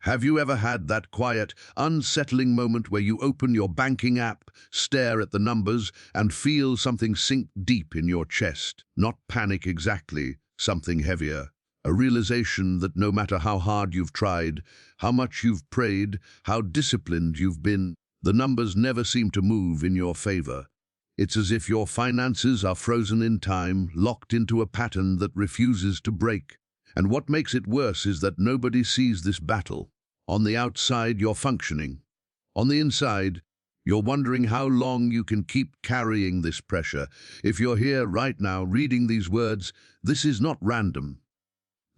Have you ever had that quiet, unsettling moment where you open your banking app, stare at the numbers, and feel something sink deep in your chest? Not panic exactly, something heavier. A realization that no matter how hard you've tried, how much you've prayed, how disciplined you've been, the numbers never seem to move in your favor. It's as if your finances are frozen in time, locked into a pattern that refuses to break. And what makes it worse is that nobody sees this battle. On the outside, you're functioning. On the inside, you're wondering how long you can keep carrying this pressure. If you're here right now reading these words, this is not random.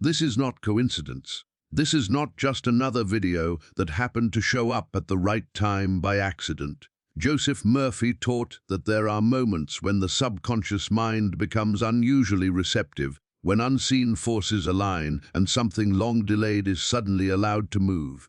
This is not coincidence. This is not just another video that happened to show up at the right time by accident. Joseph Murphy taught that there are moments when the subconscious mind becomes unusually receptive, when unseen forces align and something long delayed is suddenly allowed to move.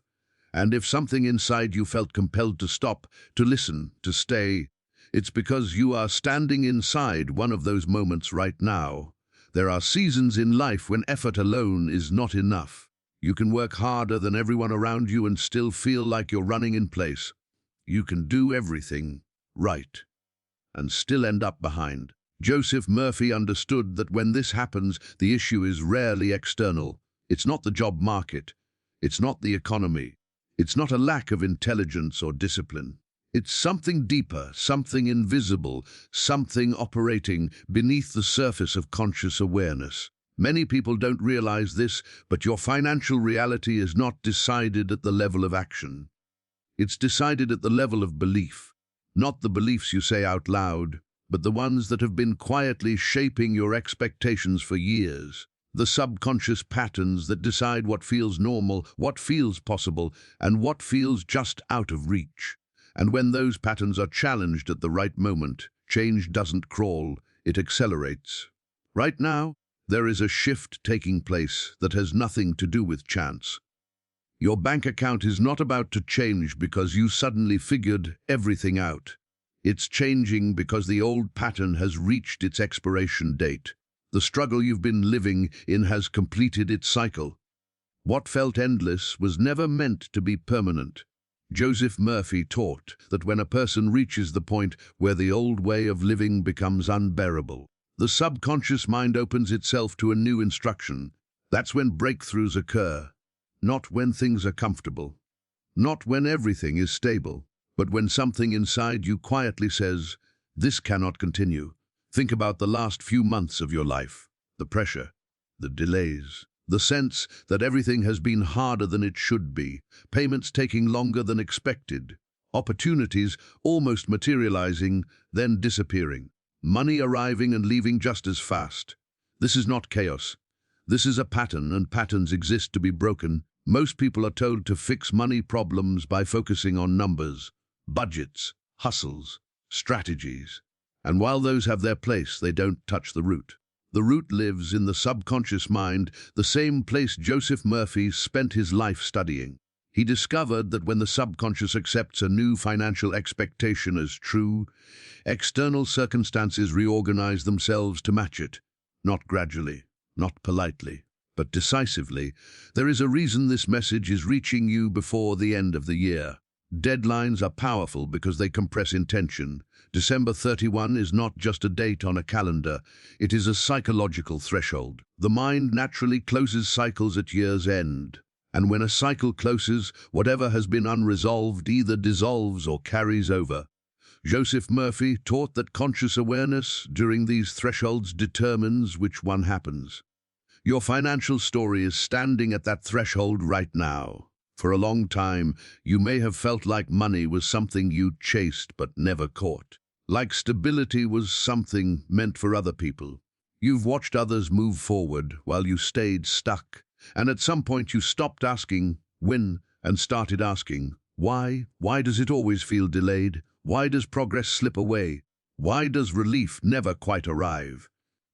And if something inside you felt compelled to stop, to listen, to stay, it's because you are standing inside one of those moments right now. There are seasons in life when effort alone is not enough. You can work harder than everyone around you and still feel like you're running in place. You can do everything right and still end up behind. Joseph Murphy understood that when this happens, the issue is rarely external. It's not the job market. It's not the economy. It's not a lack of intelligence or discipline. It's something deeper, something invisible, something operating beneath the surface of conscious awareness. Many people don't realize this, but your financial reality is not decided at the level of action. It's decided at the level of belief. Not the beliefs you say out loud, but the ones that have been quietly shaping your expectations for years. The subconscious patterns that decide what feels normal, what feels possible, and what feels just out of reach. And when those patterns are challenged at the right moment, change doesn't crawl, it accelerates. Right now, there is a shift taking place that has nothing to do with chance. Your bank account is not about to change because you suddenly figured everything out. It's changing because the old pattern has reached its expiration date. The struggle you've been living in has completed its cycle. What felt endless was never meant to be permanent. Joseph Murphy taught that when a person reaches the point where the old way of living becomes unbearable, the subconscious mind opens itself to a new instruction. That's when breakthroughs occur. Not when things are comfortable, not when everything is stable, but when something inside you quietly says, this cannot continue. Think about the last few months of your life, the pressure, the delays, the sense that everything has been harder than it should be, payments taking longer than expected, opportunities almost materializing, then disappearing, money arriving and leaving just as fast. This is not chaos. This is a pattern, and patterns exist to be broken. Most people are told to fix money problems by focusing on numbers, budgets, hustles, strategies. And while those have their place, they don't touch the root. The root lives in the subconscious mind, the same place Joseph Murphy spent his life studying. He discovered that when the subconscious accepts a new financial expectation as true, external circumstances reorganize themselves to match it, not gradually, not politely, but decisively. There is a reason this message is reaching you before the end of the year. Deadlines are powerful because they compress intention. December 31 is not just a date on a calendar, it is a psychological threshold. The mind naturally closes cycles at year's end. And when a cycle closes, whatever has been unresolved either dissolves or carries over. Joseph Murphy taught that conscious awareness during these thresholds determines which one happens. Your financial story is standing at that threshold right now. For a long time, you may have felt like money was something you chased but never caught. Like stability was something meant for other people. You've watched others move forward while you stayed stuck. And at some point you stopped asking when and started asking why. Why does it always feel delayed? Why does progress slip away? Why does relief never quite arrive?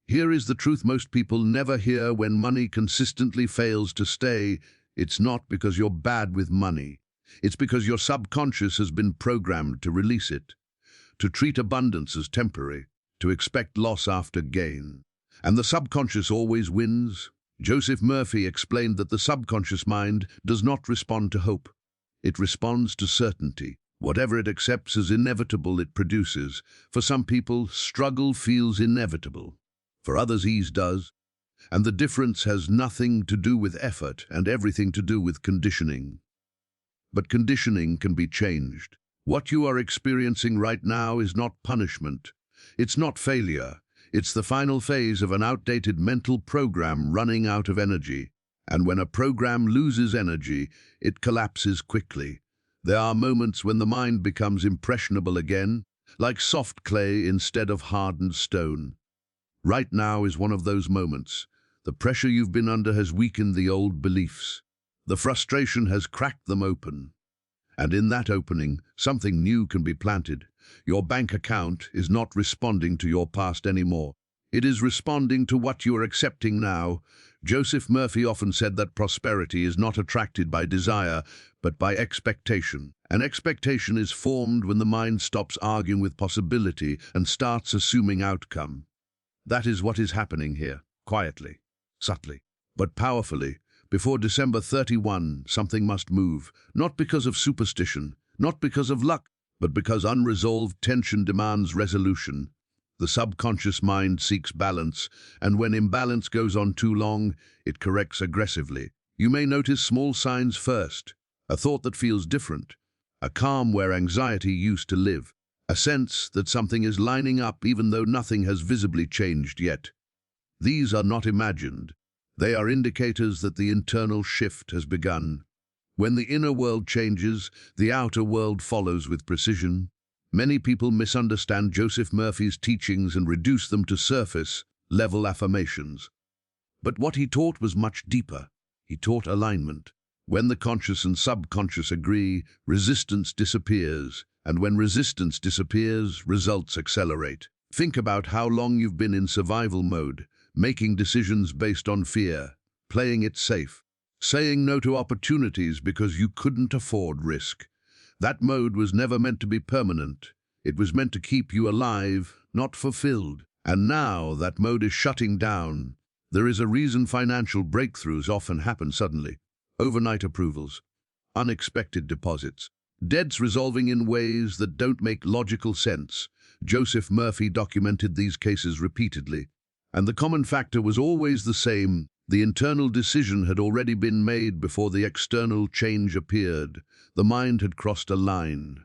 Here is the truth most people never hear: when money consistently fails to stay, it's not because you're bad with money. It's because your subconscious has been programmed to release it, to treat abundance as temporary, to expect loss after gain. And the subconscious always wins. Joseph Murphy explained that the subconscious mind does not respond to hope. It responds to certainty. Whatever it accepts as inevitable, it produces. For some people, struggle feels inevitable. For others, ease does. And the difference has nothing to do with effort and everything to do with conditioning. But conditioning can be changed. What you are experiencing right now is not punishment. It's not failure. It's the final phase of an outdated mental program running out of energy. And when a program loses energy, it collapses quickly. There are moments when the mind becomes impressionable again, like soft clay instead of hardened stone. Right now is one of those moments. The pressure you've been under has weakened the old beliefs. The frustration has cracked them open. And in that opening, something new can be planted. Your bank account is not responding to your past anymore. It is responding to what you are accepting now. Joseph Murphy often said that prosperity is not attracted by desire, but by expectation. And expectation is formed when the mind stops arguing with possibility and starts assuming outcome. That is what is happening here, quietly, subtly, but powerfully. Before December 31, something must move, not because of superstition, not because of luck, but because unresolved tension demands resolution. The subconscious mind seeks balance, and when imbalance goes on too long, it corrects aggressively. You may notice small signs first: a thought that feels different, a calm where anxiety used to live, a sense that something is lining up even though nothing has visibly changed yet. These are not imagined. They are indicators that the internal shift has begun. When the inner world changes, the outer world follows with precision. Many people misunderstand Joseph Murphy's teachings and reduce them to surface-level affirmations. But what he taught was much deeper. He taught alignment. When the conscious and subconscious agree, resistance disappears. And when resistance disappears, results accelerate. Think about how long you've been in survival mode, making decisions based on fear, playing it safe, saying no to opportunities because you couldn't afford risk. That mode was never meant to be permanent. It was meant to keep you alive, not fulfilled. And now that mode is shutting down. There is a reason financial breakthroughs often happen suddenly. Overnight approvals, unexpected deposits, debts resolving in ways that don't make logical sense. Joseph Murphy documented these cases repeatedly. And the common factor was always the same. The internal decision had already been made before the external change appeared. The mind had crossed a line.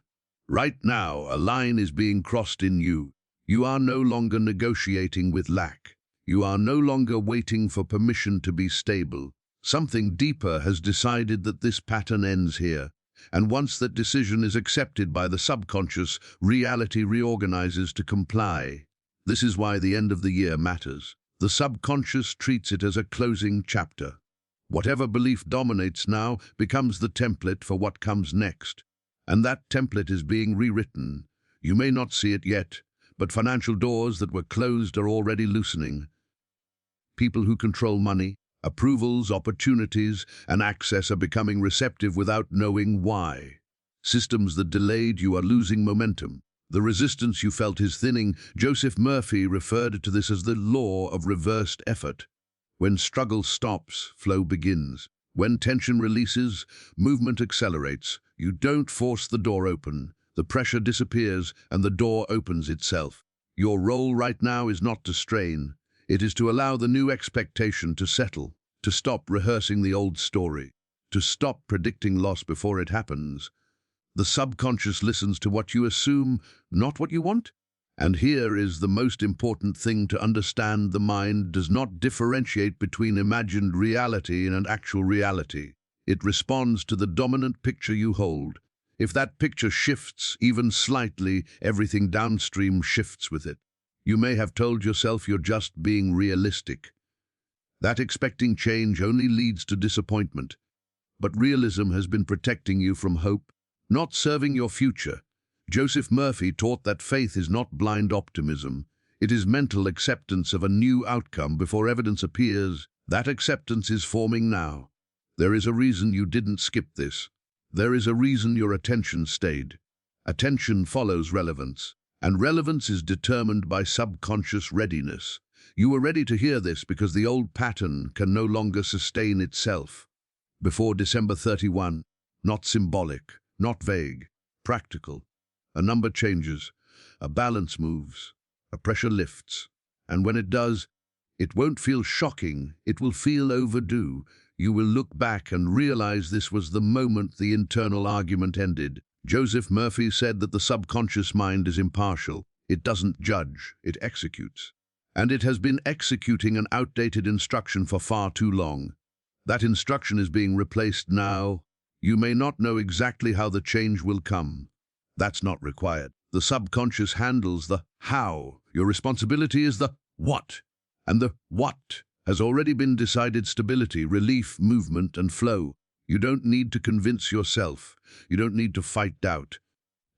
Right now, a line is being crossed in you. You are no longer negotiating with lack. You are no longer waiting for permission to be stable. Something deeper has decided that this pattern ends here. And once that decision is accepted by the subconscious, reality reorganizes to comply. This is why the end of the year matters. The subconscious treats it as a closing chapter. Whatever belief dominates now becomes the template for what comes next. And that template is being rewritten. You may not see it yet, but financial doors that were closed are already loosening. People who control money, approvals, opportunities, and access are becoming receptive without knowing why. Systems that delayed you are losing momentum. The resistance you felt is thinning. Joseph Murphy referred to this as the law of reversed effort. When struggle stops, flow begins. When tension releases, movement accelerates. You don't force the door open. The pressure disappears and the door opens itself. Your role right now is not to strain. It is to allow the new expectation to settle, to stop rehearsing the old story, to stop predicting loss before it happens. The subconscious listens to what you assume, not what you want. And here is the most important thing to understand: the mind does not differentiate between imagined reality and actual reality. It responds to the dominant picture you hold. If that picture shifts, even slightly, everything downstream shifts with it. You may have told yourself you're just being realistic. That expecting change only leads to disappointment. But realism has been protecting you from hope, not serving your future. Joseph Murphy taught that faith is not blind optimism. It is mental acceptance of a new outcome before evidence appears. That acceptance is forming now. There is a reason you didn't skip this. There is a reason your attention stayed. Attention follows relevance, and relevance is determined by subconscious readiness. You were ready to hear this because the old pattern can no longer sustain itself. Before December 31, not symbolic, not vague, practical. A number changes, a balance moves, a pressure lifts. And when it does, it won't feel shocking, it will feel overdue. You will look back and realize this was the moment the internal argument ended. Joseph Murphy said that the subconscious mind is impartial. It doesn't judge, it executes. And it has been executing an outdated instruction for far too long. That instruction is being replaced now. You may not know exactly how the change will come. That's not required. The subconscious handles the how. Your responsibility is the what. And the what has already been decided: stability, relief, movement, and flow. You don't need to convince yourself. You don't need to fight doubt.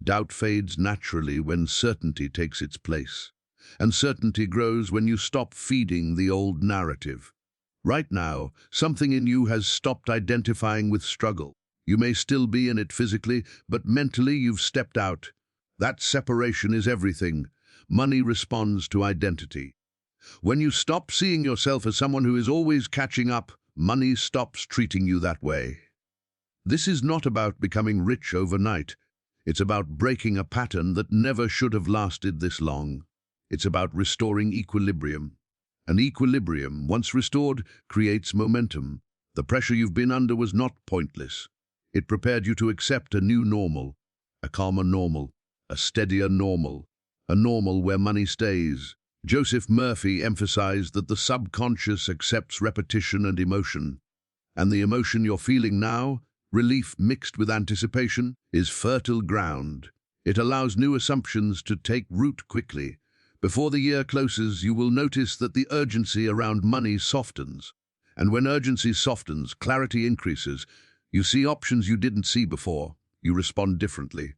Doubt fades naturally when certainty takes its place. And certainty grows when you stop feeding the old narrative. Right now, something in you has stopped identifying with struggle. You may still be in it physically, but mentally you've stepped out. That separation is everything. Money responds to identity. When you stop seeing yourself as someone who is always catching up, money stops treating you that way. This is not about becoming rich overnight. It's about breaking a pattern that never should have lasted this long. It's about restoring equilibrium. An equilibrium, once restored, creates momentum. The pressure you've been under was not pointless. It prepared you to accept a new normal, a calmer normal, a steadier normal, a normal where money stays. Joseph Murphy emphasized that the subconscious accepts repetition and emotion. And the emotion you're feeling now, relief mixed with anticipation, is fertile ground. It allows new assumptions to take root quickly. Before the year closes, you will notice that the urgency around money softens. And when urgency softens, clarity increases. You see options you didn't see before. You respond differently.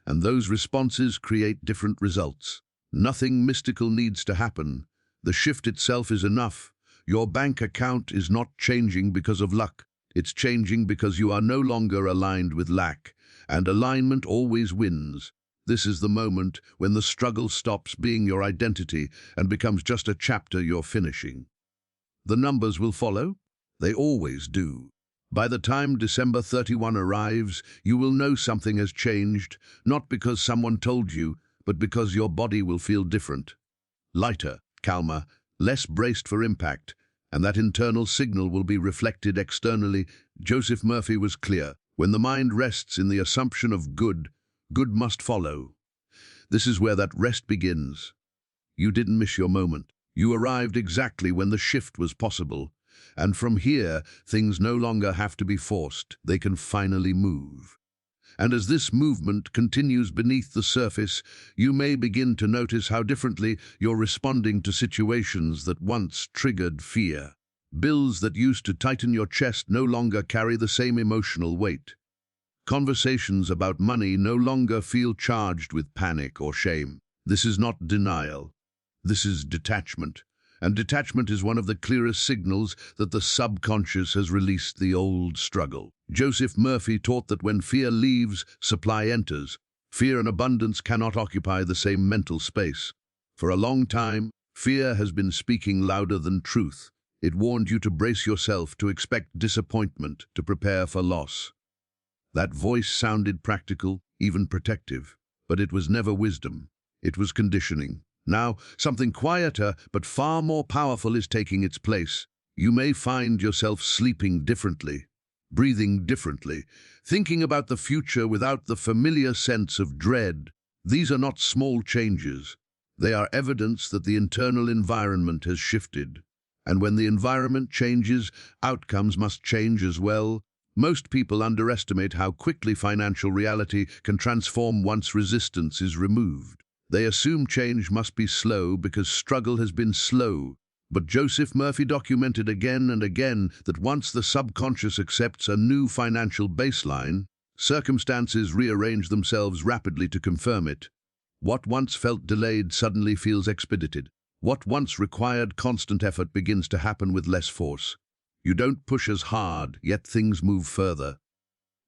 And those responses create different results. Nothing mystical needs to happen. The shift itself is enough. Your bank account is not changing because of luck. It's changing because you are no longer aligned with lack. And alignment always wins. This is the moment when the struggle stops being your identity and becomes just a chapter you're finishing. The numbers will follow. They always do. By the time December 31 arrives, you will know something has changed, not because someone told you, but because your body will feel different. Lighter, calmer, less braced for impact, and that internal signal will be reflected externally. Joseph Murphy was clear. When the mind rests in the assumption of good, good must follow. This is where that rest begins. You didn't miss your moment. You arrived exactly when the shift was possible. And from here, things no longer have to be forced. They can finally move. And as this movement continues beneath the surface, you may begin to notice how differently you're responding to situations that once triggered fear. Bills that used to tighten your chest no longer carry the same emotional weight. Conversations about money no longer feel charged with panic or shame. This is not denial. This is detachment. And detachment is one of the clearest signals that the subconscious has released the old struggle. Joseph Murphy taught that when fear leaves, supply enters. Fear and abundance cannot occupy the same mental space. For a long time, fear has been speaking louder than truth. It warned you to brace yourself, to expect disappointment, to prepare for loss. That voice sounded practical, even protective, but it was never wisdom. It was conditioning. Now, something quieter but far more powerful is taking its place. You may find yourself sleeping differently, breathing differently, thinking about the future without the familiar sense of dread. These are not small changes. They are evidence that the internal environment has shifted. And when the environment changes, outcomes must change as well. Most people underestimate how quickly financial reality can transform once resistance is removed. They assume change must be slow because struggle has been slow. But Joseph Murphy documented again and again that once the subconscious accepts a new financial baseline, circumstances rearrange themselves rapidly to confirm it. What once felt delayed suddenly feels expedited. What once required constant effort begins to happen with less force. You don't push as hard, yet things move further.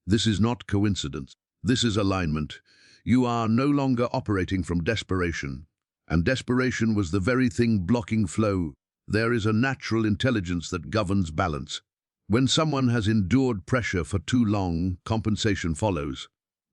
This is not coincidence. This is alignment. You are no longer operating from desperation. and desperation was the very thing blocking flow. There is a natural intelligence that governs balance. When someone has endured pressure for too long, compensation follows,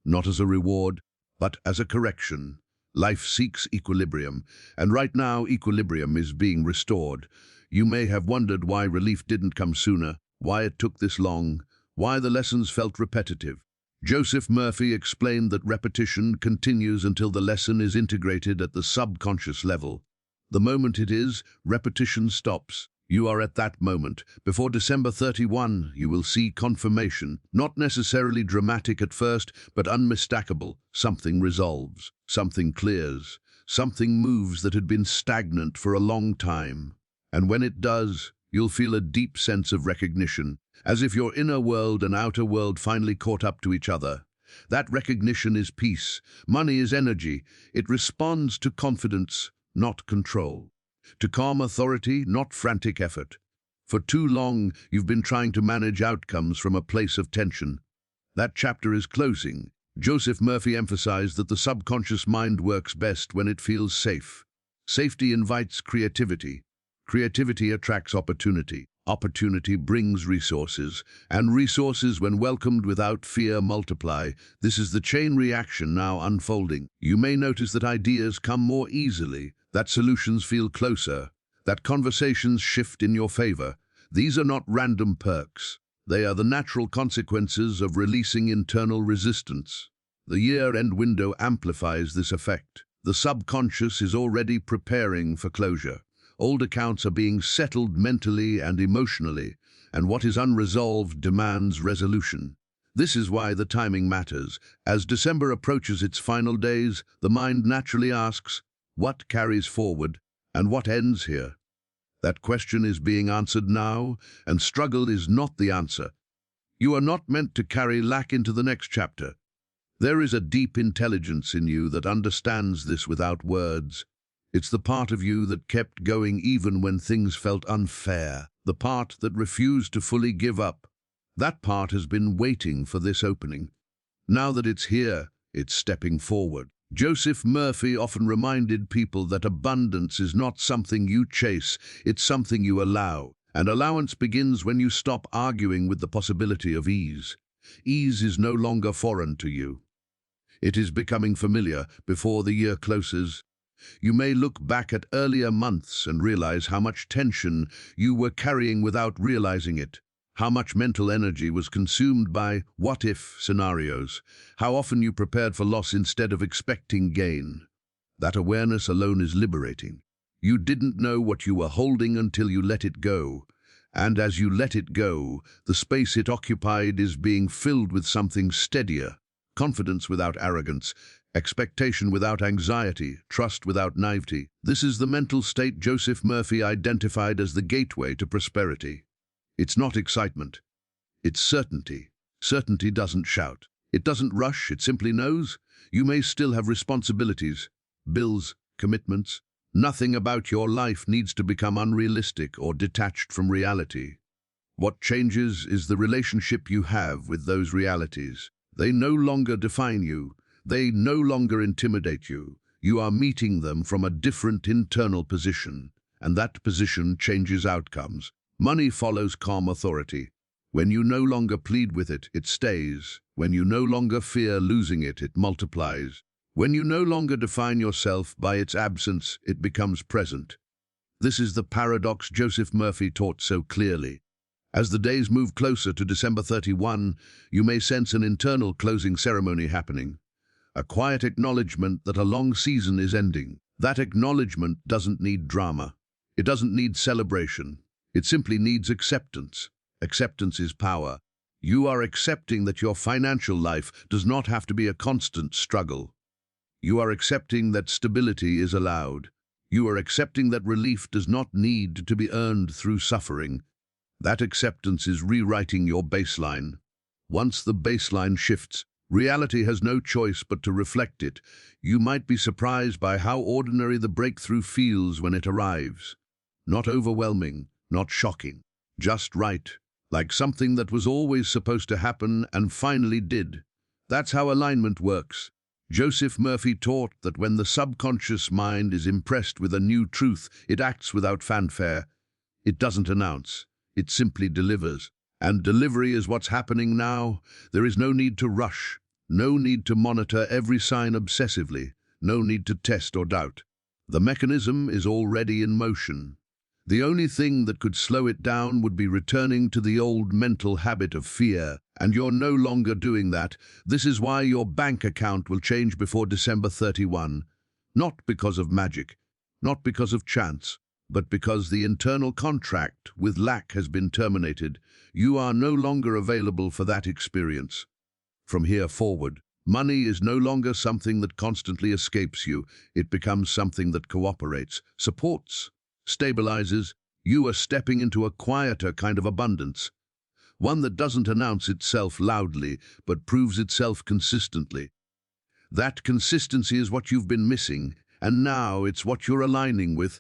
not as a reward, but as a correction. Life seeks equilibrium, and right now equilibrium is being restored. You may have wondered why relief didn't come sooner, why it took this long, why the lessons felt repetitive. Joseph Murphy explained that repetition continues until the lesson is integrated at the subconscious level. The moment it is, repetition stops. You are at that moment. Before December 31, you will see confirmation, not necessarily dramatic at first, but unmistakable. Something resolves, something clears, something moves that had been stagnant for a long time. And when it does, you'll feel a deep sense of recognition, as if your inner world and outer world finally caught up to each other. That recognition is peace. Money is energy. It responds to confidence, not control. To calm authority, not frantic effort. For too long, you've been trying to manage outcomes from a place of tension. That chapter is closing. Joseph Murphy emphasized that the subconscious mind works best when it feels safe. Safety invites creativity. Creativity attracts opportunity. Opportunity brings resources, and resources, when welcomed without fear, multiply. This is the chain reaction now unfolding. You may notice that ideas come more easily, that solutions feel closer, that conversations shift in your favor. These are not random perks. They are the natural consequences of releasing internal resistance. The year-end window amplifies this effect. The subconscious is already preparing for closure. Old accounts are being settled mentally and emotionally, and what is unresolved demands resolution. This is why the timing matters. As December approaches its final days, the mind naturally asks, what carries forward and what ends here? That question is being answered now, and struggle is not the answer. You are not meant to carry lack into the next chapter. There is a deep intelligence in you that understands this without words. It's the part of you that kept going even when things felt unfair, the part that refused to fully give up. That part has been waiting for this opening. Now that it's here, it's stepping forward. Joseph Murphy often reminded people that abundance is not something you chase, it's something you allow. And allowance begins when you stop arguing with the possibility of ease. Ease is no longer foreign to you. It is becoming familiar before the year closes. You may look back at earlier months and realize how much tension you were carrying without realizing it. How much mental energy was consumed by what-if scenarios. How often you prepared for loss instead of expecting gain. That awareness alone is liberating. You didn't know what you were holding until you let it go. And as you let it go, the space it occupied is being filled with something steadier. Confidence without arrogance. Expectation without anxiety, trust without naivety. This is the mental state Joseph Murphy identified as the gateway to prosperity. It's not excitement. It's certainty. Certainty doesn't shout. It doesn't rush. It simply knows. You may still have responsibilities, bills, commitments. Nothing about your life needs to become unrealistic or detached from reality. What changes is the relationship you have with those realities. They no longer define you. They no longer intimidate you. You are meeting them from a different internal position, and that position changes outcomes. Money follows calm authority. When you no longer plead with it, it stays. When you no longer fear losing it, it multiplies. When you no longer define yourself by its absence, it becomes present. This is the paradox Joseph Murphy taught so clearly. As the days move closer to December 31, you may sense an internal closing ceremony happening. A quiet acknowledgement that a long season is ending. That acknowledgement doesn't need drama. It doesn't need celebration. It simply needs acceptance. Acceptance is power. You are accepting that your financial life does not have to be a constant struggle. You are accepting that stability is allowed. You are accepting that relief does not need to be earned through suffering. That acceptance is rewriting your baseline. Once the baseline shifts, reality has no choice but to reflect it. You might be surprised by how ordinary the breakthrough feels when it arrives. Not overwhelming, not shocking, just right, like something that was always supposed to happen and finally did. That's how alignment works. Joseph Murphy taught that when the subconscious mind is impressed with a new truth, it acts without fanfare. It doesn't announce, it simply delivers. And delivery is what's happening now. There is no need to rush, no need to monitor every sign obsessively, no need to test or doubt. The mechanism is already in motion. The only thing that could slow it down would be returning to the old mental habit of fear, and you're no longer doing that. This is why your bank account will change before December 31. Not because of magic, not because of chance, but because the internal contract with lack has been terminated. You are no longer available for that experience. From here forward, money is no longer something that constantly escapes you. It becomes something that cooperates, supports, stabilizes. You are stepping into a quieter kind of abundance, one that doesn't announce itself loudly, but proves itself consistently. That consistency is what you've been missing, and now it's what you're aligning with.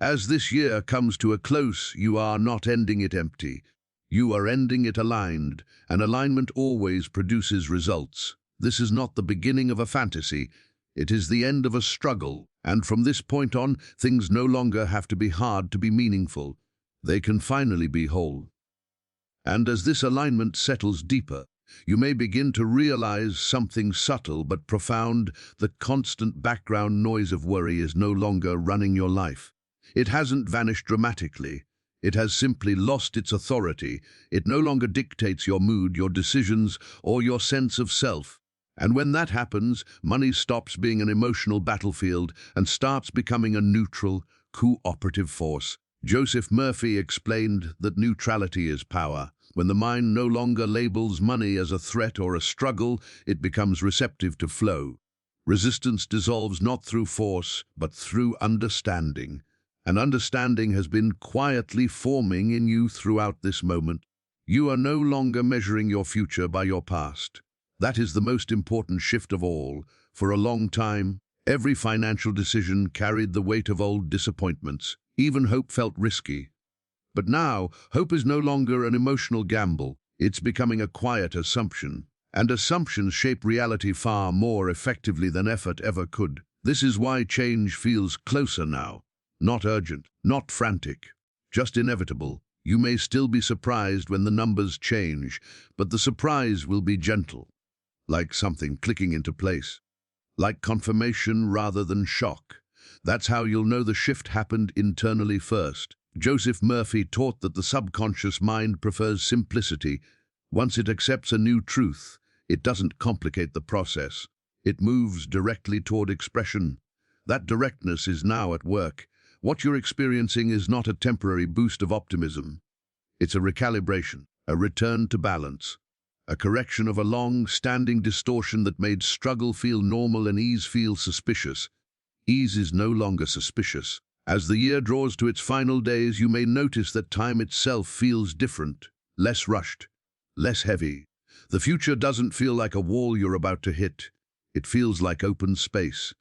As this year comes to a close, you are not ending it empty. You are ending it aligned, and alignment always produces results. This is not the beginning of a fantasy. It is the end of a struggle, and from this point on, things no longer have to be hard to be meaningful. They can finally be whole. And as this alignment settles deeper, you may begin to realize something subtle but profound. The constant background noise of worry is no longer running your life. It hasn't vanished dramatically. It has simply lost its authority. It no longer dictates your mood, your decisions, or your sense of self. And when that happens, money stops being an emotional battlefield and starts becoming a neutral, cooperative force. Joseph Murphy explained that neutrality is power. When the mind no longer labels money as a threat or a struggle, it becomes receptive to flow. Resistance dissolves not through force, but through understanding. And understanding has been quietly forming in you throughout this moment. You are no longer measuring your future by your past. That is the most important shift of all. For a long time, every financial decision carried the weight of old disappointments. Even hope felt risky. But now, hope is no longer an emotional gamble. It's becoming a quiet assumption. And assumptions shape reality far more effectively than effort ever could. This is why change feels closer now. Not urgent, not frantic, just inevitable. You may still be surprised when the numbers change, but the surprise will be gentle, like something clicking into place, like confirmation rather than shock. That's how you'll know the shift happened internally first. Joseph Murphy taught that the subconscious mind prefers simplicity. Once it accepts a new truth, it doesn't complicate the process. It moves directly toward expression. That directness is now at work. What you're experiencing is not a temporary boost of optimism. It's a recalibration, a return to balance, a correction of a long-standing distortion that made struggle feel normal and ease feel suspicious. Ease is no longer suspicious. As the year draws to its final days, you may notice that time itself feels different, less rushed, less heavy. The future doesn't feel like a wall you're about to hit. It feels like open space.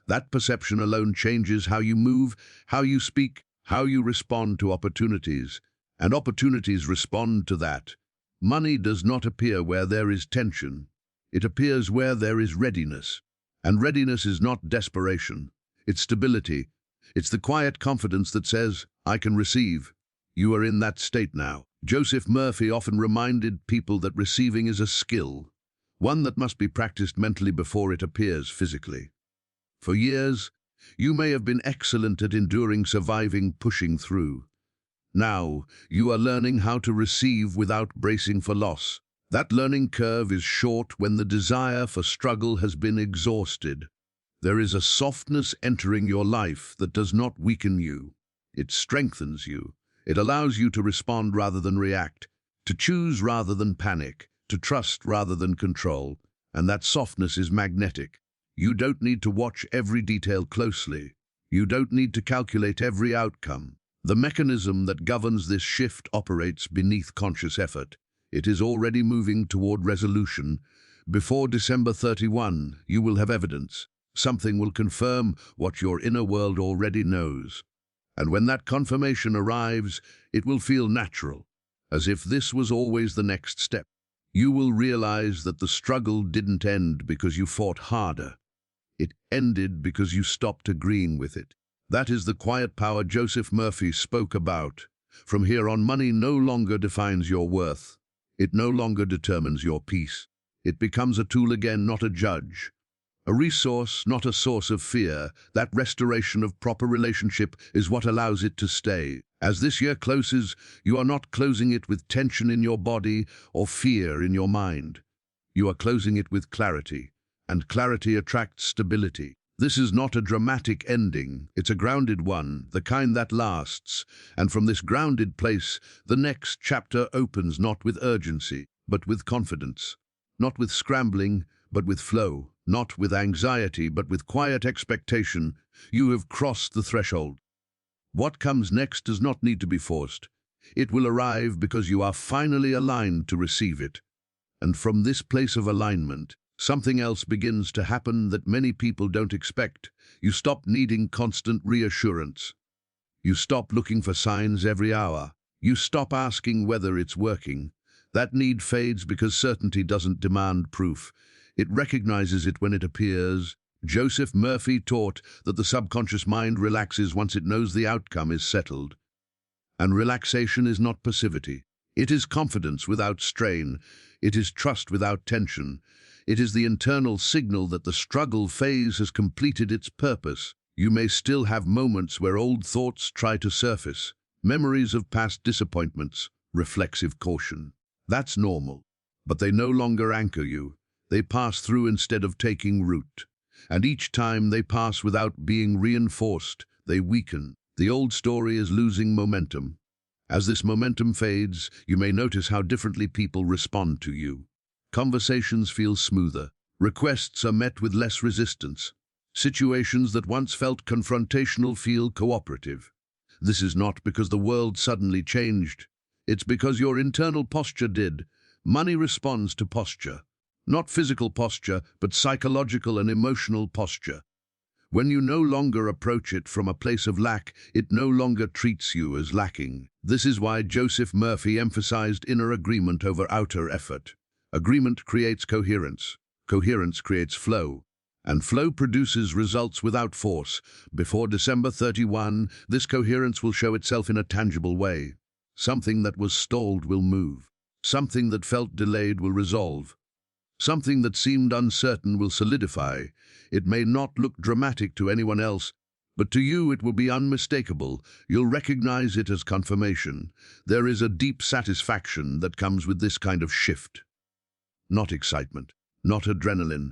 That perception alone changes how you move, how you speak, how you respond to opportunities. And opportunities respond to that. Money does not appear where there is tension. It appears where there is readiness. And readiness is not desperation. It's stability. It's the quiet confidence that says, I can receive. You are in that state now. Joseph Murphy often reminded people that receiving is a skill, one that must be practiced mentally before it appears physically. For years, you may have been excellent at enduring, surviving, pushing through. Now, you are learning how to receive without bracing for loss. That learning curve is short when the desire for struggle has been exhausted. There is a softness entering your life that does not weaken you. It strengthens you. It allows you to respond rather than react, to choose rather than panic, to trust rather than control. And that softness is magnetic. You don't need to watch every detail closely. You don't need to calculate every outcome. The mechanism that governs this shift operates beneath conscious effort. It is already moving toward resolution. Before December 31, you will have evidence. Something will confirm what your inner world already knows. And when that confirmation arrives, it will feel natural, as if this was always the next step. You will realize that the struggle didn't end because you fought harder. It ended because you stopped agreeing with it. That is the quiet power Joseph Murphy spoke about. From here on, money no longer defines your worth. It no longer determines your peace. It becomes a tool again, not a judge. A resource, not a source of fear. That restoration of proper relationship is what allows it to stay. As this year closes, you are not closing it with tension in your body or fear in your mind. You are closing it with clarity, and clarity attracts stability. This is not a dramatic ending, it's a grounded one, the kind that lasts. And from this grounded place, the next chapter opens not with urgency, but with confidence. Not with scrambling, but with flow. Not with anxiety, but with quiet expectation. You have crossed the threshold. What comes next does not need to be forced. It will arrive because you are finally aligned to receive it. And from this place of alignment, something else begins to happen that many people don't expect. You stop needing constant reassurance. You stop looking for signs every hour. You stop asking whether it's working. That need fades because certainty doesn't demand proof. It recognizes it when it appears. Joseph Murphy taught that the subconscious mind relaxes once it knows the outcome is settled. And relaxation is not passivity. It is confidence without strain. It is trust without tension. It is the internal signal that the struggle phase has completed its purpose. You may still have moments where old thoughts try to surface, memories of past disappointments, reflexive caution. That's normal, but they no longer anchor you. They pass through instead of taking root. And each time they pass without being reinforced, they weaken. The old story is losing momentum. As this momentum fades, you may notice how differently people respond to you. Conversations feel smoother. Requests are met with less resistance. Situations that once felt confrontational feel cooperative. This is not because the world suddenly changed. It's because your internal posture did. Money responds to posture. Not physical posture, but psychological and emotional posture. When you no longer approach it from a place of lack, it no longer treats you as lacking. This is why Joseph Murphy emphasized inner agreement over outer effort. Agreement creates coherence. Coherence creates flow. And flow produces results without force. Before December 31, this coherence will show itself in a tangible way. Something that was stalled will move. Something that felt delayed will resolve. Something that seemed uncertain will solidify. It may not look dramatic to anyone else, but to you it will be unmistakable. You'll recognize it as confirmation. There is a deep satisfaction that comes with this kind of shift. Not excitement, not adrenaline.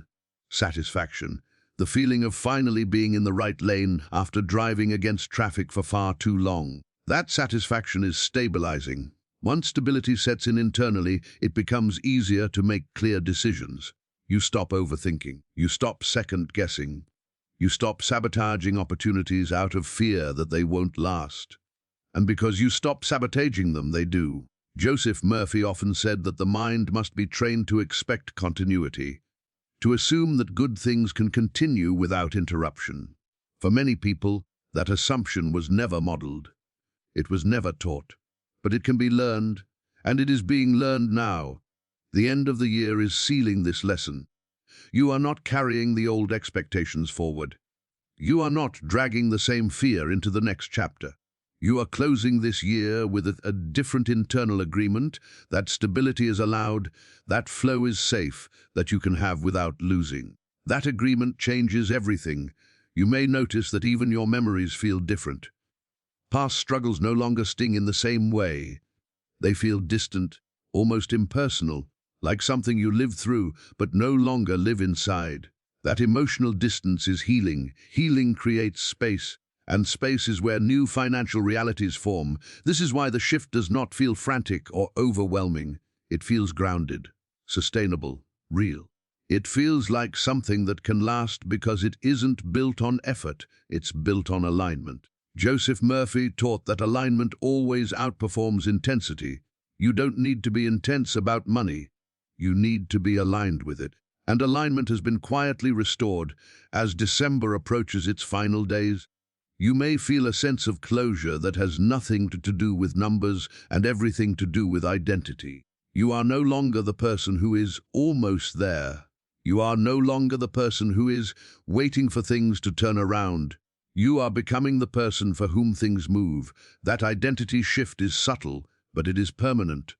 Satisfaction. The feeling of finally being in the right lane after driving against traffic for far too long. That satisfaction is stabilizing. Once stability sets in internally, it becomes easier to make clear decisions. You stop overthinking. You stop second-guessing. You stop sabotaging opportunities out of fear that they won't last. And because you stop sabotaging them, they do. Joseph Murphy often said that the mind must be trained to expect continuity, to assume that good things can continue without interruption. For many people, that assumption was never modeled. It was never taught. But it can be learned, and it is being learned now. The end of the year is sealing this lesson. You are not carrying the old expectations forward. You are not dragging the same fear into the next chapter. You are closing this year with a different internal agreement, that stability is allowed, that flow is safe, that you can have without losing. That agreement changes everything. You may notice that even your memories feel different. Past struggles no longer sting in the same way. They feel distant, almost impersonal, like something you lived through but no longer live inside. That emotional distance is healing. Healing creates space, and space is where new financial realities form. This is why the shift does not feel frantic or overwhelming. It feels grounded, sustainable, real. It feels like something that can last because it isn't built on effort, it's built on alignment. Joseph Murphy taught that alignment always outperforms intensity. You don't need to be intense about money. You need to be aligned with it. And alignment has been quietly restored as December approaches its final days. You may feel a sense of closure that has nothing to do with numbers and everything to do with identity. You are no longer the person who is almost there. You are no longer the person who is waiting for things to turn around. You are becoming the person for whom things move. That identity shift is subtle, but it is permanent.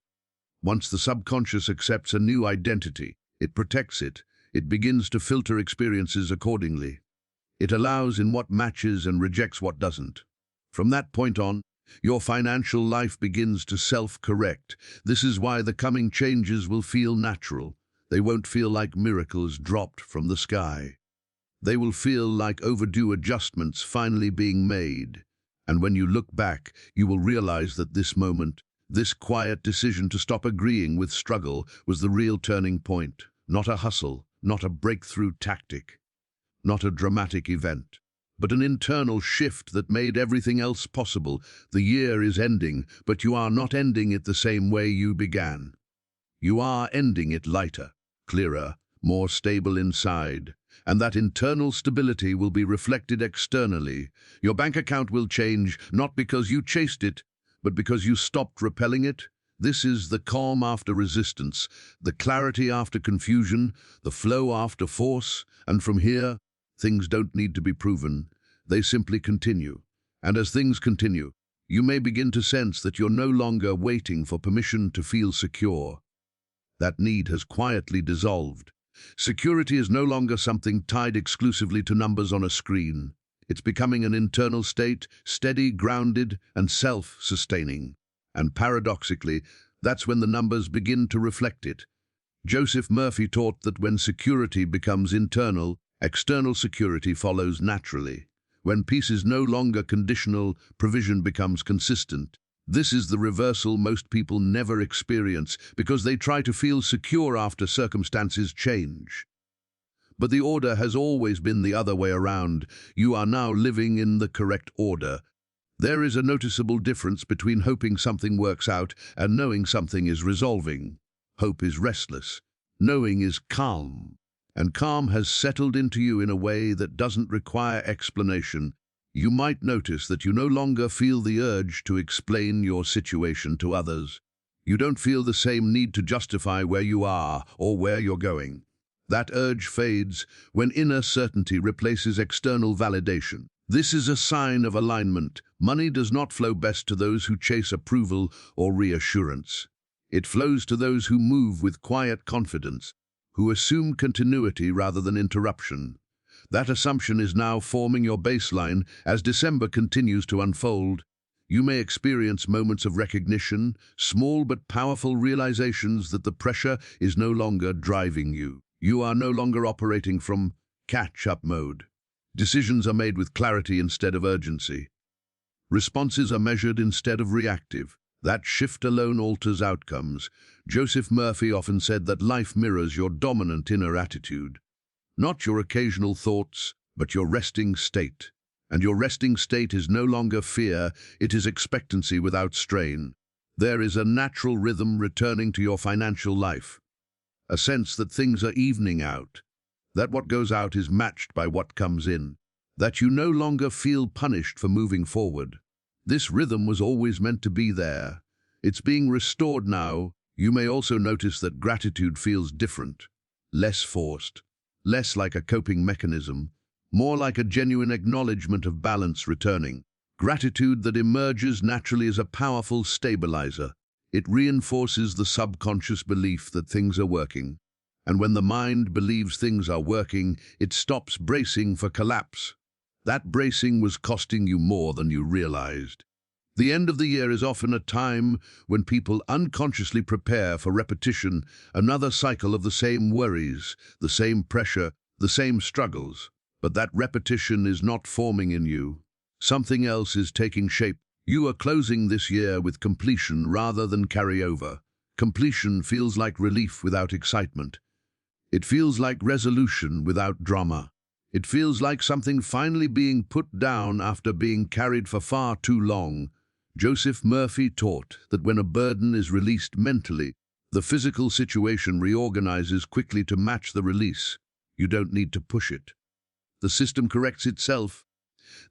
Once the subconscious accepts a new identity, it protects it. It begins to filter experiences accordingly. It allows in what matches and rejects what doesn't. From that point on, your financial life begins to self-correct. This is why the coming changes will feel natural. They won't feel like miracles dropped from the sky. They will feel like overdue adjustments finally being made. And when you look back, you will realize that this moment, this quiet decision to stop agreeing with struggle, was the real turning point. Not a hustle, not a breakthrough tactic, not a dramatic event, but an internal shift that made everything else possible. The year is ending, but you are not ending it the same way you began. You are ending it lighter, clearer, more stable inside. And that internal stability will be reflected externally. Your bank account will change, not because you chased it, but because you stopped repelling it. This is the calm after resistance, the clarity after confusion, the flow after force. And from here, things don't need to be proven. They simply continue. And as things continue, you may begin to sense that you're no longer waiting for permission to feel secure. That need has quietly dissolved. Security is no longer something tied exclusively to numbers on a screen. It's becoming an internal state, steady, grounded, and self-sustaining. And paradoxically, that's when the numbers begin to reflect it. Joseph Murphy taught that when security becomes internal, external security follows naturally. When peace is no longer conditional, provision becomes consistent. This is the reversal most people never experience because they try to feel secure after circumstances change. But the order has always been the other way around. You are now living in the correct order. There is a noticeable difference between hoping something works out and knowing something is resolving. Hope is restless. Knowing is calm. And calm has settled into you in a way that doesn't require explanation. You might notice that you no longer feel the urge to explain your situation to others. You don't feel the same need to justify where you are or where you're going. That urge fades when inner certainty replaces external validation. This is a sign of alignment. Money does not flow best to those who chase approval or reassurance. It flows to those who move with quiet confidence, who assume continuity rather than interruption. That assumption is now forming your baseline as December continues to unfold. You may experience moments of recognition, small but powerful realizations that the pressure is no longer driving you. You are no longer operating from catch-up mode. Decisions are made with clarity instead of urgency. Responses are measured instead of reactive. That shift alone alters outcomes. Joseph Murphy often said that life mirrors your dominant inner attitude. Not your occasional thoughts, but your resting state. And your resting state is no longer fear, it is expectancy without strain. There is a natural rhythm returning to your financial life. A sense that things are evening out. That what goes out is matched by what comes in. That you no longer feel punished for moving forward. This rhythm was always meant to be there. It's being restored now. You may also notice that gratitude feels different, less forced. Less like a coping mechanism, more like a genuine acknowledgement of balance returning. Gratitude that emerges naturally as a powerful stabilizer. It reinforces the subconscious belief that things are working. And when the mind believes things are working, it stops bracing for collapse. That bracing was costing you more than you realized. The end of the year is often a time when people unconsciously prepare for repetition, another cycle of the same worries, the same pressure, the same struggles. But that repetition is not forming in you. Something else is taking shape. You are closing this year with completion rather than carryover. Completion feels like relief without excitement. It feels like resolution without drama. It feels like something finally being put down after being carried for far too long. Joseph Murphy taught that when a burden is released mentally, the physical situation reorganizes quickly to match the release. You don't need to push it. The system corrects itself.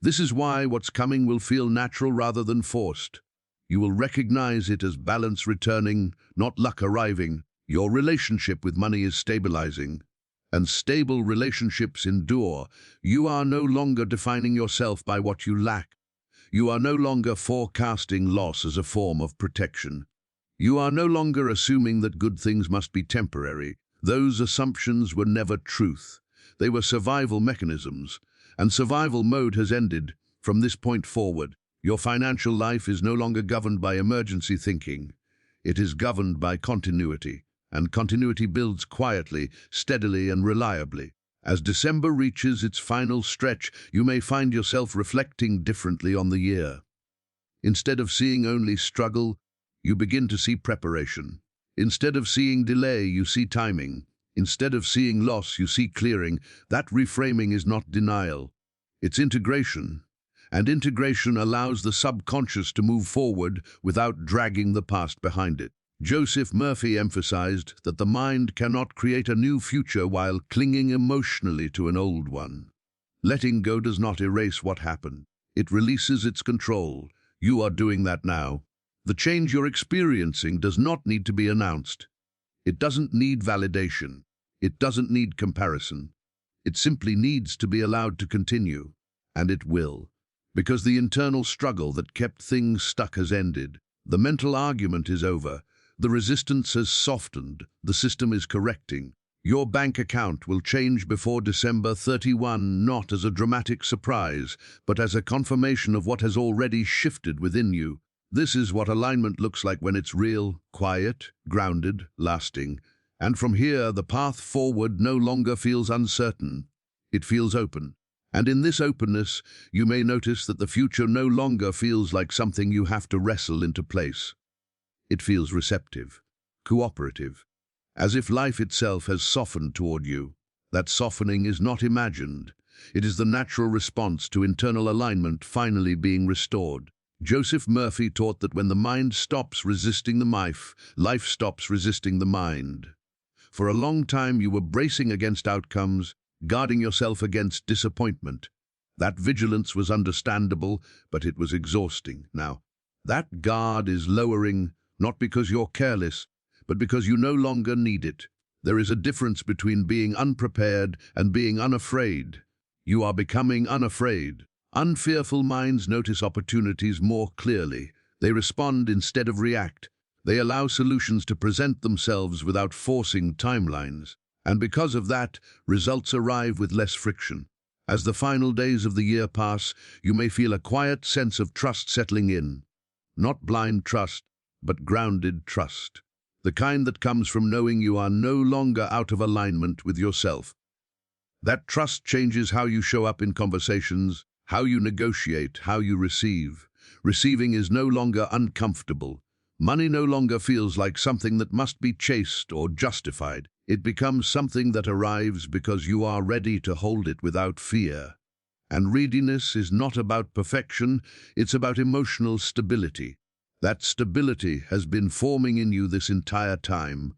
This is why what's coming will feel natural rather than forced. You will recognize it as balance returning, not luck arriving. Your relationship with money is stabilizing. and stable relationships endure. You are no longer defining yourself by what you lack. You are no longer forecasting loss as a form of protection. You are no longer assuming that good things must be temporary. Those assumptions were never truth. They were survival mechanisms, and survival mode has ended. From this point forward, your financial life is no longer governed by emergency thinking. It is governed by continuity, and continuity builds quietly, steadily, and reliably. As December reaches its final stretch, you may find yourself reflecting differently on the year. Instead of seeing only struggle, you begin to see preparation. Instead of seeing delay, you see timing. Instead of seeing loss, you see clearing. That reframing is not denial. It's integration. And integration allows the subconscious to move forward without dragging the past behind it. Joseph Murphy emphasized that the mind cannot create a new future while clinging emotionally to an old one. Letting go does not erase what happened. It releases its control. You are doing that now. The change you're experiencing does not need to be announced. It doesn't need validation. It doesn't need comparison. It simply needs to be allowed to continue. And it will. Because the internal struggle that kept things stuck has ended. The mental argument is over. The resistance has softened. The system is correcting. Your bank account will change before December 31, not as a dramatic surprise, but as a confirmation of what has already shifted within you. This is what alignment looks like when it's real, quiet, grounded, lasting. And from here, the path forward no longer feels uncertain. It feels open. And in this openness, you may notice that the future no longer feels like something you have to wrestle into place. It feels receptive, cooperative, as if life itself has softened toward you. That softening is not imagined. It is the natural response to internal alignment finally being restored. Joseph Murphy taught that when the mind stops resisting the life stops resisting the mind. For a long time you were bracing against outcomes, guarding yourself against disappointment. That vigilance was understandable, but it was exhausting. Now, that guard is lowering, not because you're careless, but because you no longer need it. There is a difference between being unprepared and being unafraid. You are becoming unafraid. Unfearful minds notice opportunities more clearly. They respond instead of react. They allow solutions to present themselves without forcing timelines. And because of that, results arrive with less friction. As the final days of the year pass, you may feel a quiet sense of trust settling in. Not blind trust, but grounded trust. The kind that comes from knowing you are no longer out of alignment with yourself. That trust changes how you show up in conversations, how you negotiate, how you receive. Receiving is no longer uncomfortable. Money no longer feels like something that must be chased or justified. It becomes something that arrives because you are ready to hold it without fear. And readiness is not about perfection, it's about emotional stability. That stability has been forming in you this entire time.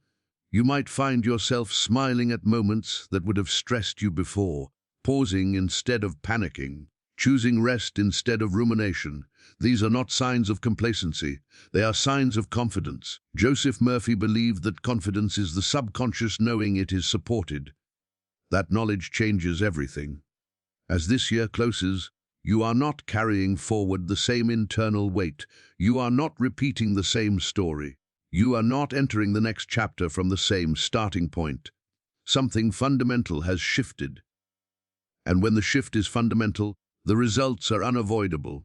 You might find yourself smiling at moments that would have stressed you before, pausing instead of panicking, choosing rest instead of rumination. These are not signs of complacency, they are signs of confidence. Joseph Murphy believed that confidence is the subconscious knowing it is supported. That knowledge changes everything. As this year closes, you are not carrying forward the same internal weight. You are not repeating the same story. You are not entering the next chapter from the same starting point. Something fundamental has shifted. And when the shift is fundamental, the results are unavoidable.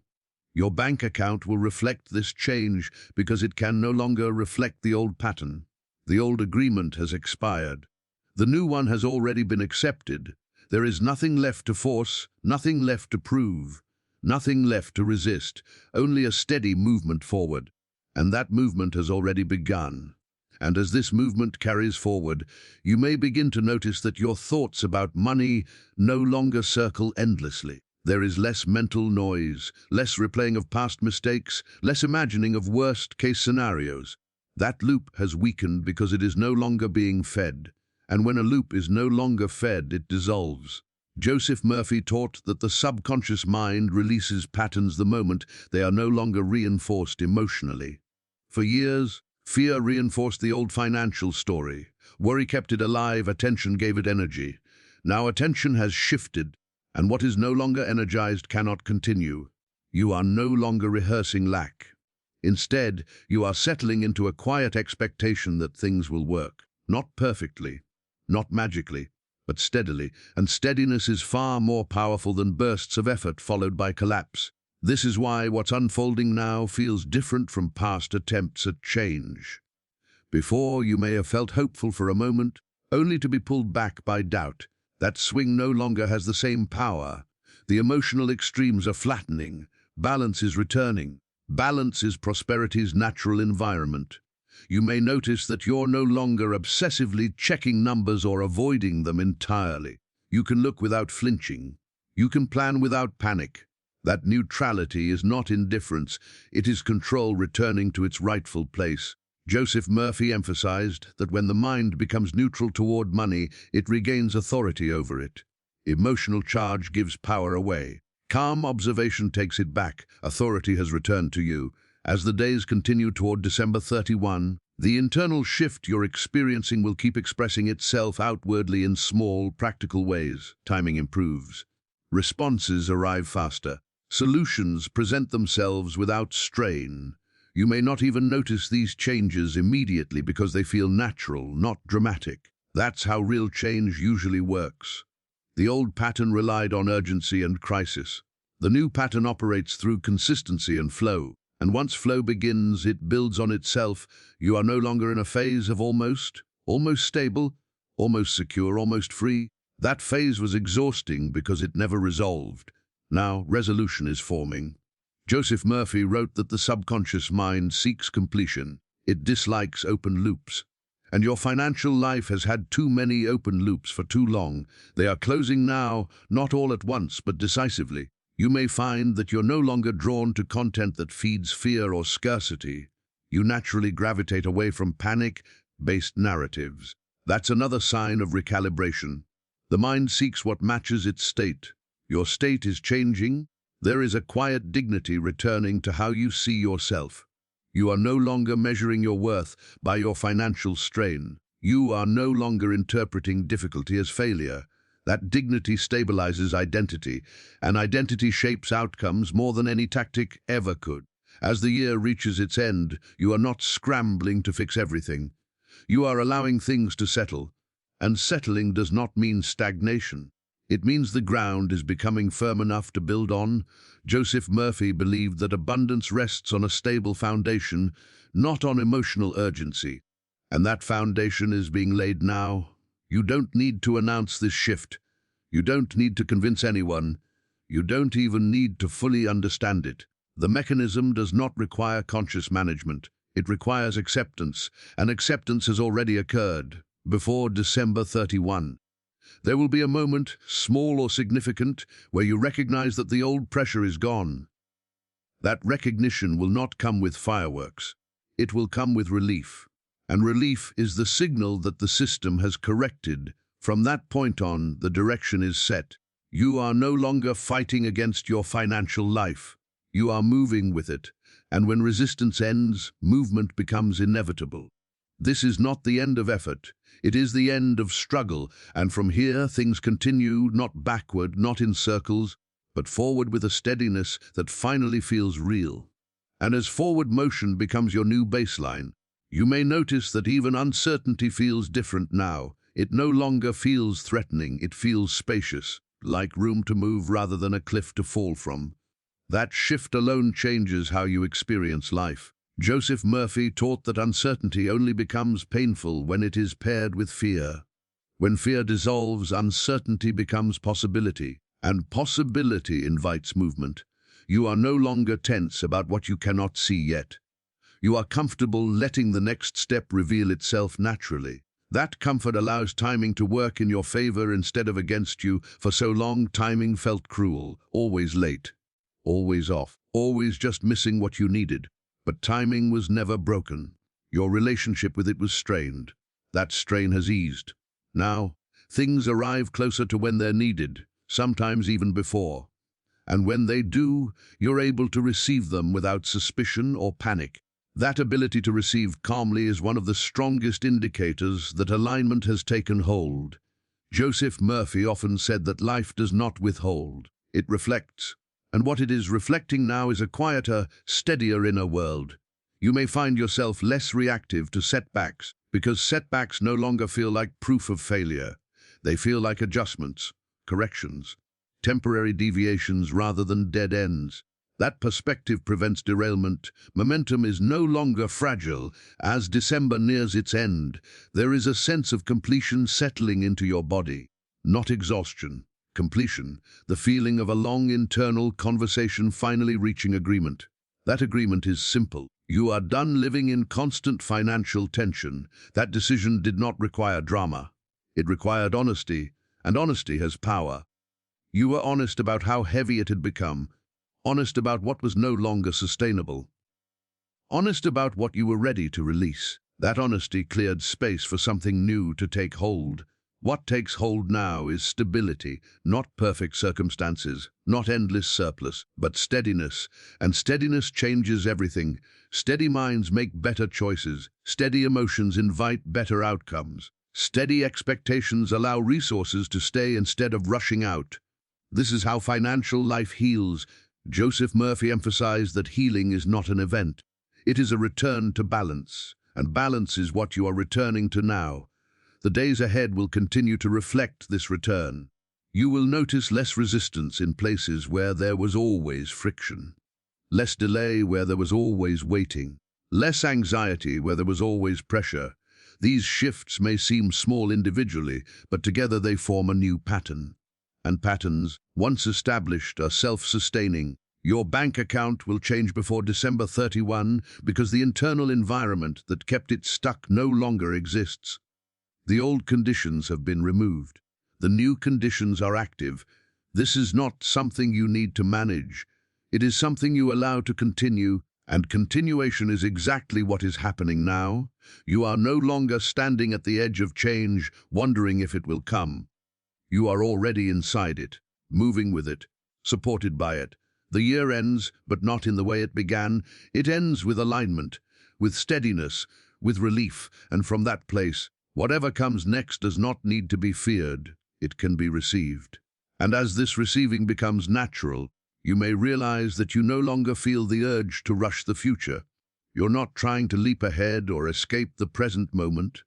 Your bank account will reflect this change because it can no longer reflect the old pattern. The old agreement has expired. The new one has already been accepted. There is nothing left to force, nothing left to prove, nothing left to resist, only a steady movement forward. And that movement has already begun. And as this movement carries forward, you may begin to notice that your thoughts about money no longer circle endlessly. There is less mental noise, less replaying of past mistakes, less imagining of worst-case scenarios. That loop has weakened because it is no longer being fed. And when a loop is no longer fed, it dissolves. Joseph Murphy taught that the subconscious mind releases patterns the moment they are no longer reinforced emotionally. For years, fear reinforced the old financial story. Worry kept it alive, attention gave it energy. Now attention has shifted, and what is no longer energized cannot continue. You are no longer rehearsing lack. Instead, you are settling into a quiet expectation that things will work. Not perfectly, not magically, but steadily, and steadiness is far more powerful than bursts of effort followed by collapse. This is why what's unfolding now feels different from past attempts at change. Before, you may have felt hopeful for a moment, only to be pulled back by doubt. That swing no longer has the same power. The emotional extremes are flattening. Balance is returning. Balance is prosperity's natural environment. You may notice that you're no longer obsessively checking numbers or avoiding them entirely. You can look without flinching. You can plan without panic. That neutrality is not indifference, it is control returning to its rightful place. Joseph Murphy emphasized that when the mind becomes neutral toward money, it regains authority over it. Emotional charge gives power away. Calm observation takes it back. Authority has returned to you. As the days continue toward December 31, the internal shift you're experiencing will keep expressing itself outwardly in small, practical ways. Timing improves. Responses arrive faster. Solutions present themselves without strain. You may not even notice these changes immediately because they feel natural, not dramatic. That's how real change usually works. The old pattern relied on urgency and crisis. The new pattern operates through consistency and flow. And once flow begins, it builds on itself. You are no longer in a phase of almost stable, almost secure, almost free. That phase was exhausting because it never resolved. Now, resolution is forming. Joseph Murphy wrote that the subconscious mind seeks completion. It dislikes open loops. And your financial life has had too many open loops for too long. They are closing now, not all at once, but decisively. You may find that you're no longer drawn to content that feeds fear or scarcity. You naturally gravitate away from panic-based narratives. That's another sign of recalibration. The mind seeks what matches its state. Your state is changing. There is a quiet dignity returning to how you see yourself. You are no longer measuring your worth by your financial strain. You are no longer interpreting difficulty as failure. That dignity stabilizes identity, and identity shapes outcomes more than any tactic ever could. As the year reaches its end, you are not scrambling to fix everything. You are allowing things to settle, and settling does not mean stagnation. It means the ground is becoming firm enough to build on. Joseph Murphy believed that abundance rests on a stable foundation, not on emotional urgency. And that foundation is being laid now. You don't need to announce this shift. You don't need to convince anyone. You don't even need to fully understand it. The mechanism does not require conscious management. It requires acceptance, and acceptance has already occurred before December 31. There will be a moment, small or significant, where you recognize that the old pressure is gone. That recognition will not come with fireworks. It will come with relief. And relief is the signal that the system has corrected. From that point on, the direction is set. You are no longer fighting against your financial life. You are moving with it. And when resistance ends, movement becomes inevitable. This is not the end of effort. It is the end of struggle, and from here things continue, not backward, not in circles, but forward with a steadiness that finally feels real. And as forward motion becomes your new baseline, you may notice that even uncertainty feels different now. It no longer feels threatening, it feels spacious, like room to move rather than a cliff to fall from. That shift alone changes how you experience life. Joseph Murphy taught that uncertainty only becomes painful when it is paired with fear. When fear dissolves, uncertainty becomes possibility, and possibility invites movement. You are no longer tense about what you cannot see yet. You are comfortable letting the next step reveal itself naturally. That comfort allows timing to work in your favor instead of against you. For so long, timing felt cruel, always late, always off, always just missing what you needed. But timing was never broken. Your relationship with it was strained. That strain has eased. Now, things arrive closer to when they're needed, sometimes even before. And when they do, you're able to receive them without suspicion or panic. That ability to receive calmly is one of the strongest indicators that alignment has taken hold. Joseph Murphy often said that life does not withhold, it reflects. And what it is reflecting now is a quieter, steadier inner world. You may find yourself less reactive to setbacks, because setbacks no longer feel like proof of failure. They feel like adjustments, corrections, temporary deviations rather than dead ends. That perspective prevents derailment. Momentum is no longer fragile. As December nears its end, there is a sense of completion settling into your body. Not exhaustion, completion, the feeling of a long internal conversation finally reaching agreement. That agreement is simple. You are done living in constant financial tension. That decision did not require drama. It required honesty, and honesty has power. You were honest about how heavy it had become, honest about what was no longer sustainable, honest about what you were ready to release. That honesty cleared space for something new to take hold. What takes hold now is stability, not perfect circumstances, not endless surplus, but steadiness. And steadiness changes everything. Steady minds make better choices. Steady emotions invite better outcomes. Steady expectations allow resources to stay instead of rushing out. This is how financial life heals. Joseph Murphy emphasized that healing is not an event. It is a return to balance, and balance is what you are returning to now. The days ahead will continue to reflect this return. You will notice less resistance in places where there was always friction, less delay where there was always waiting, less anxiety where there was always pressure. These shifts may seem small individually, but together they form a new pattern. And patterns, once established, are self-sustaining. Your bank account will change before December 31 because the internal environment that kept it stuck no longer exists. The old conditions have been removed. The new conditions are active. This is not something you need to manage. It is something you allow to continue, and continuation is exactly what is happening now. You are no longer standing at the edge of change, wondering if it will come. You are already inside it, moving with it, supported by it. The year ends, but not in the way it began. It ends with alignment, with steadiness, with relief, and from that place, whatever comes next does not need to be feared. It can be received. And as this receiving becomes natural, you may realize that you no longer feel the urge to rush the future. You're not trying to leap ahead or escape the present moment.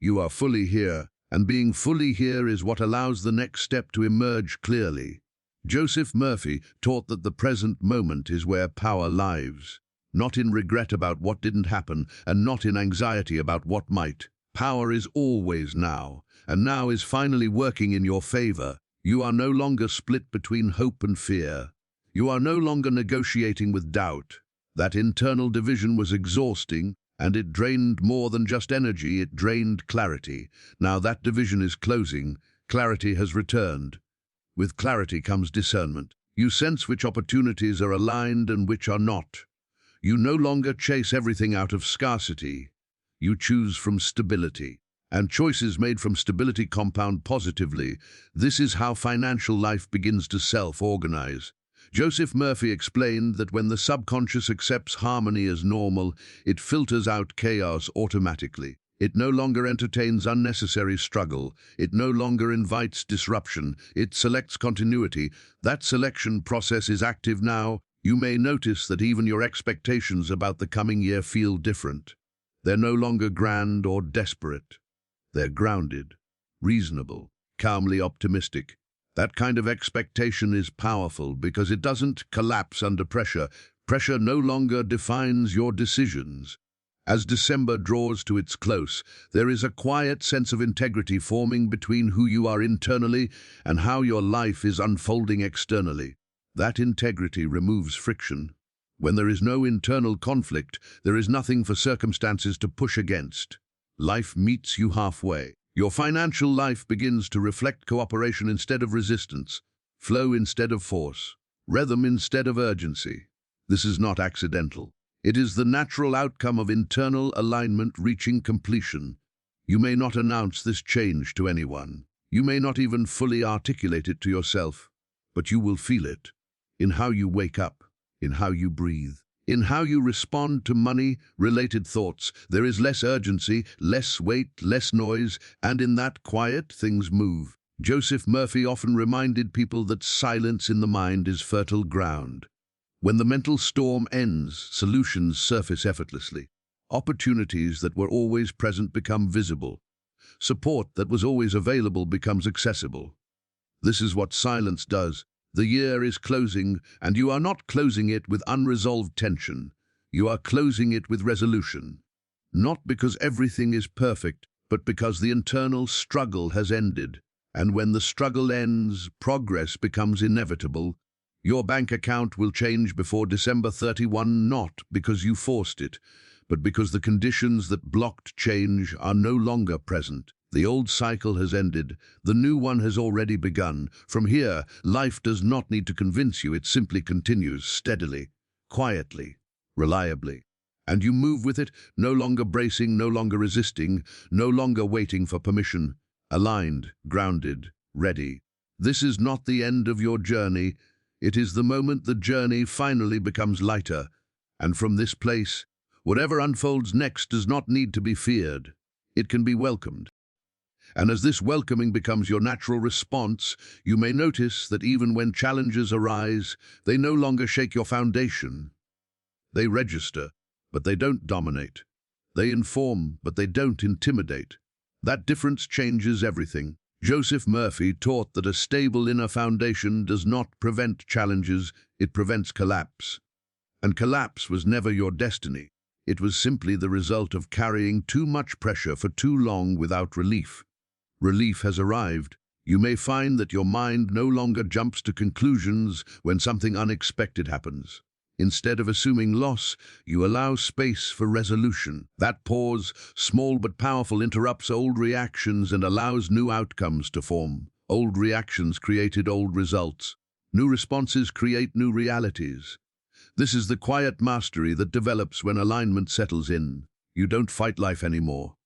You are fully here, and being fully here is what allows the next step to emerge clearly. Joseph Murphy taught that the present moment is where power lives, not in regret about what didn't happen and not in anxiety about what might. Power is always now, and now is finally working in your favor. You are no longer split between hope and fear. You are no longer negotiating with doubt. That internal division was exhausting, and it drained more than just energy, it drained clarity. Now that division is closing, clarity has returned. With clarity comes discernment. You sense which opportunities are aligned and which are not. You no longer chase everything out of scarcity. You choose from stability. And choices made from stability compound positively. This is how financial life begins to self-organize. Joseph Murphy explained that when the subconscious accepts harmony as normal, it filters out chaos automatically. It no longer entertains unnecessary struggle. It no longer invites disruption. It selects continuity. That selection process is active now. You may notice that even your expectations about the coming year feel different. They're no longer grand or desperate. They're grounded, reasonable, calmly optimistic. That kind of expectation is powerful because it doesn't collapse under pressure. Pressure no longer defines your decisions. As December draws to its close, there is a quiet sense of integrity forming between who you are internally and how your life is unfolding externally. That integrity removes friction. When there is no internal conflict, there is nothing for circumstances to push against. Life meets you halfway. Your financial life begins to reflect cooperation instead of resistance, flow instead of force, rhythm instead of urgency. This is not accidental. It is the natural outcome of internal alignment reaching completion. You may not announce this change to anyone. You may not even fully articulate it to yourself, but you will feel it in how you wake up, in how you breathe, In how you respond to money-related thoughts, there is less urgency, less weight, less noise, and in that quiet, things move. Joseph Murphy often reminded people that silence in the mind is fertile ground. When the mental storm ends, solutions surface effortlessly. Opportunities that were always present become visible. Support that was always available becomes accessible. This is what silence does. The year is closing, and you are not closing it with unresolved tension. You are closing it with resolution. Not because everything is perfect, but because the internal struggle has ended. And when the struggle ends, progress becomes inevitable. Your bank account will change before December 31, not because you forced it, but because the conditions that blocked change are no longer present. The old cycle has ended, the new one has already begun. From here, life does not need to convince you, it simply continues steadily, quietly, reliably. And you move with it, no longer bracing, no longer resisting, no longer waiting for permission, aligned, grounded, ready. This is not the end of your journey, it is the moment the journey finally becomes lighter. And from this place, whatever unfolds next does not need to be feared. It can be welcomed. And as this welcoming becomes your natural response, you may notice that even when challenges arise, they no longer shake your foundation. They register, but they don't dominate. They inform, but they don't intimidate. That difference changes everything. Joseph Murphy taught that a stable inner foundation does not prevent challenges, it prevents collapse. And collapse was never your destiny. It was simply the result of carrying too much pressure for too long without relief. Relief has arrived. You may find that your mind no longer jumps to conclusions when something unexpected happens. Instead of assuming loss, you allow space for resolution. That pause, small but powerful, interrupts old reactions and allows new outcomes to form. Old reactions created old results. New responses create new realities. This is the quiet mastery that develops when alignment settles in. You don't fight life anymore.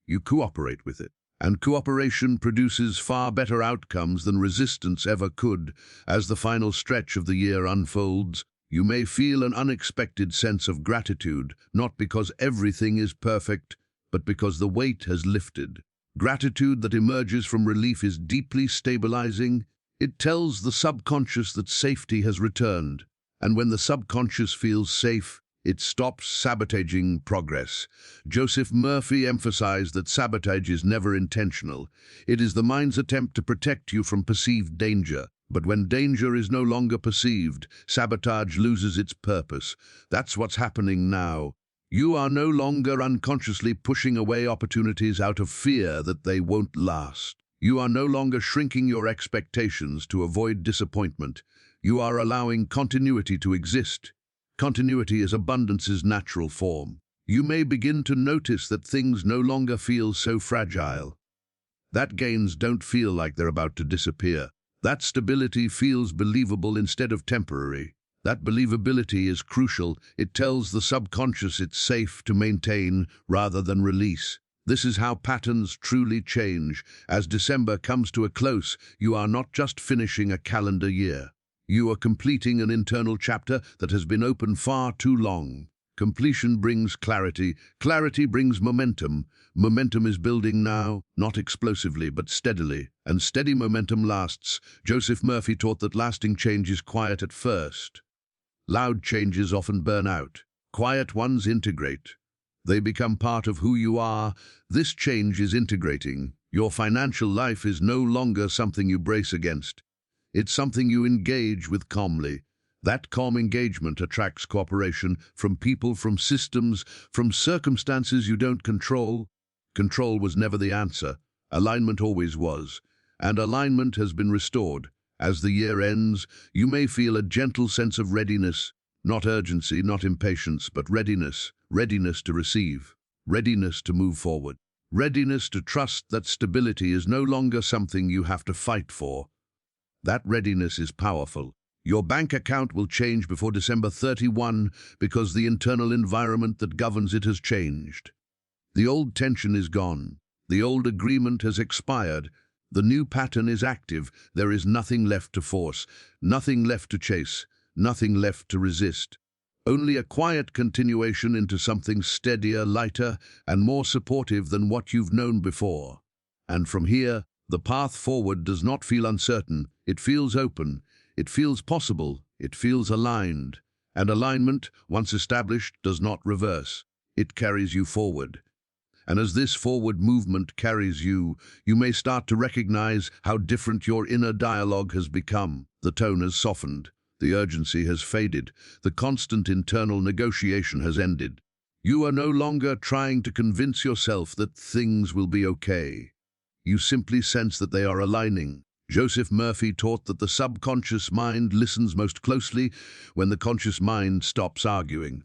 You cooperate with it. And cooperation produces far better outcomes than resistance ever could. As the final stretch of the year unfolds, you may feel an unexpected sense of gratitude, not because everything is perfect, but because the weight has lifted. Gratitude that emerges from relief is deeply stabilizing. It tells the subconscious that safety has returned. And when the subconscious feels safe, it stops sabotaging progress. Joseph Murphy emphasized that sabotage is never intentional. It is the mind's attempt to protect you from perceived danger. But when danger is no longer perceived, sabotage loses its purpose. That's what's happening now. You are no longer unconsciously pushing away opportunities out of fear that they won't last. You are no longer shrinking your expectations to avoid disappointment. You are allowing continuity to exist. Continuity is abundance's natural form. You may begin to notice that things no longer feel so fragile. That gains don't feel like they're about to disappear. That stability feels believable instead of temporary. That believability is crucial. It tells the subconscious it's safe to maintain rather than release. This is how patterns truly change. As December comes to a close, you are not just finishing a calendar year. You are completing an internal chapter that has been open far too long. Completion brings clarity. Clarity brings momentum. Momentum is building now, not explosively, but steadily. And steady momentum lasts. Joseph Murphy taught that lasting change is quiet at first. Loud changes often burn out. Quiet ones integrate. They become part of who you are. This change is integrating. Your financial life is no longer something you brace against. It's something you engage with calmly. That calm engagement attracts cooperation from people, from systems, from circumstances you don't control. Control was never the answer. Alignment always was. And alignment has been restored. As the year ends, you may feel a gentle sense of readiness. Not urgency, not impatience, but readiness. Readiness to receive. Readiness to move forward. Readiness to trust that stability is no longer something you have to fight for. That readiness is powerful. Your bank account will change before December 31 because the internal environment that governs it has changed. The old tension is gone. The old agreement has expired. The new pattern is active. There is nothing left to force, nothing left to chase, nothing left to resist. only a quiet continuation into something steadier, lighter, and more supportive than what you've known before. And from here, the path forward does not feel uncertain, it feels open, it feels possible, it feels aligned. And alignment, once established, does not reverse. It carries you forward. And as this forward movement carries you, you may start to recognize how different your inner dialogue has become. The tone has softened, the urgency has faded, the constant internal negotiation has ended. You are no longer trying to convince yourself that things will be okay. You simply sense that they are aligning. Joseph Murphy taught that the subconscious mind listens most closely when the conscious mind stops arguing.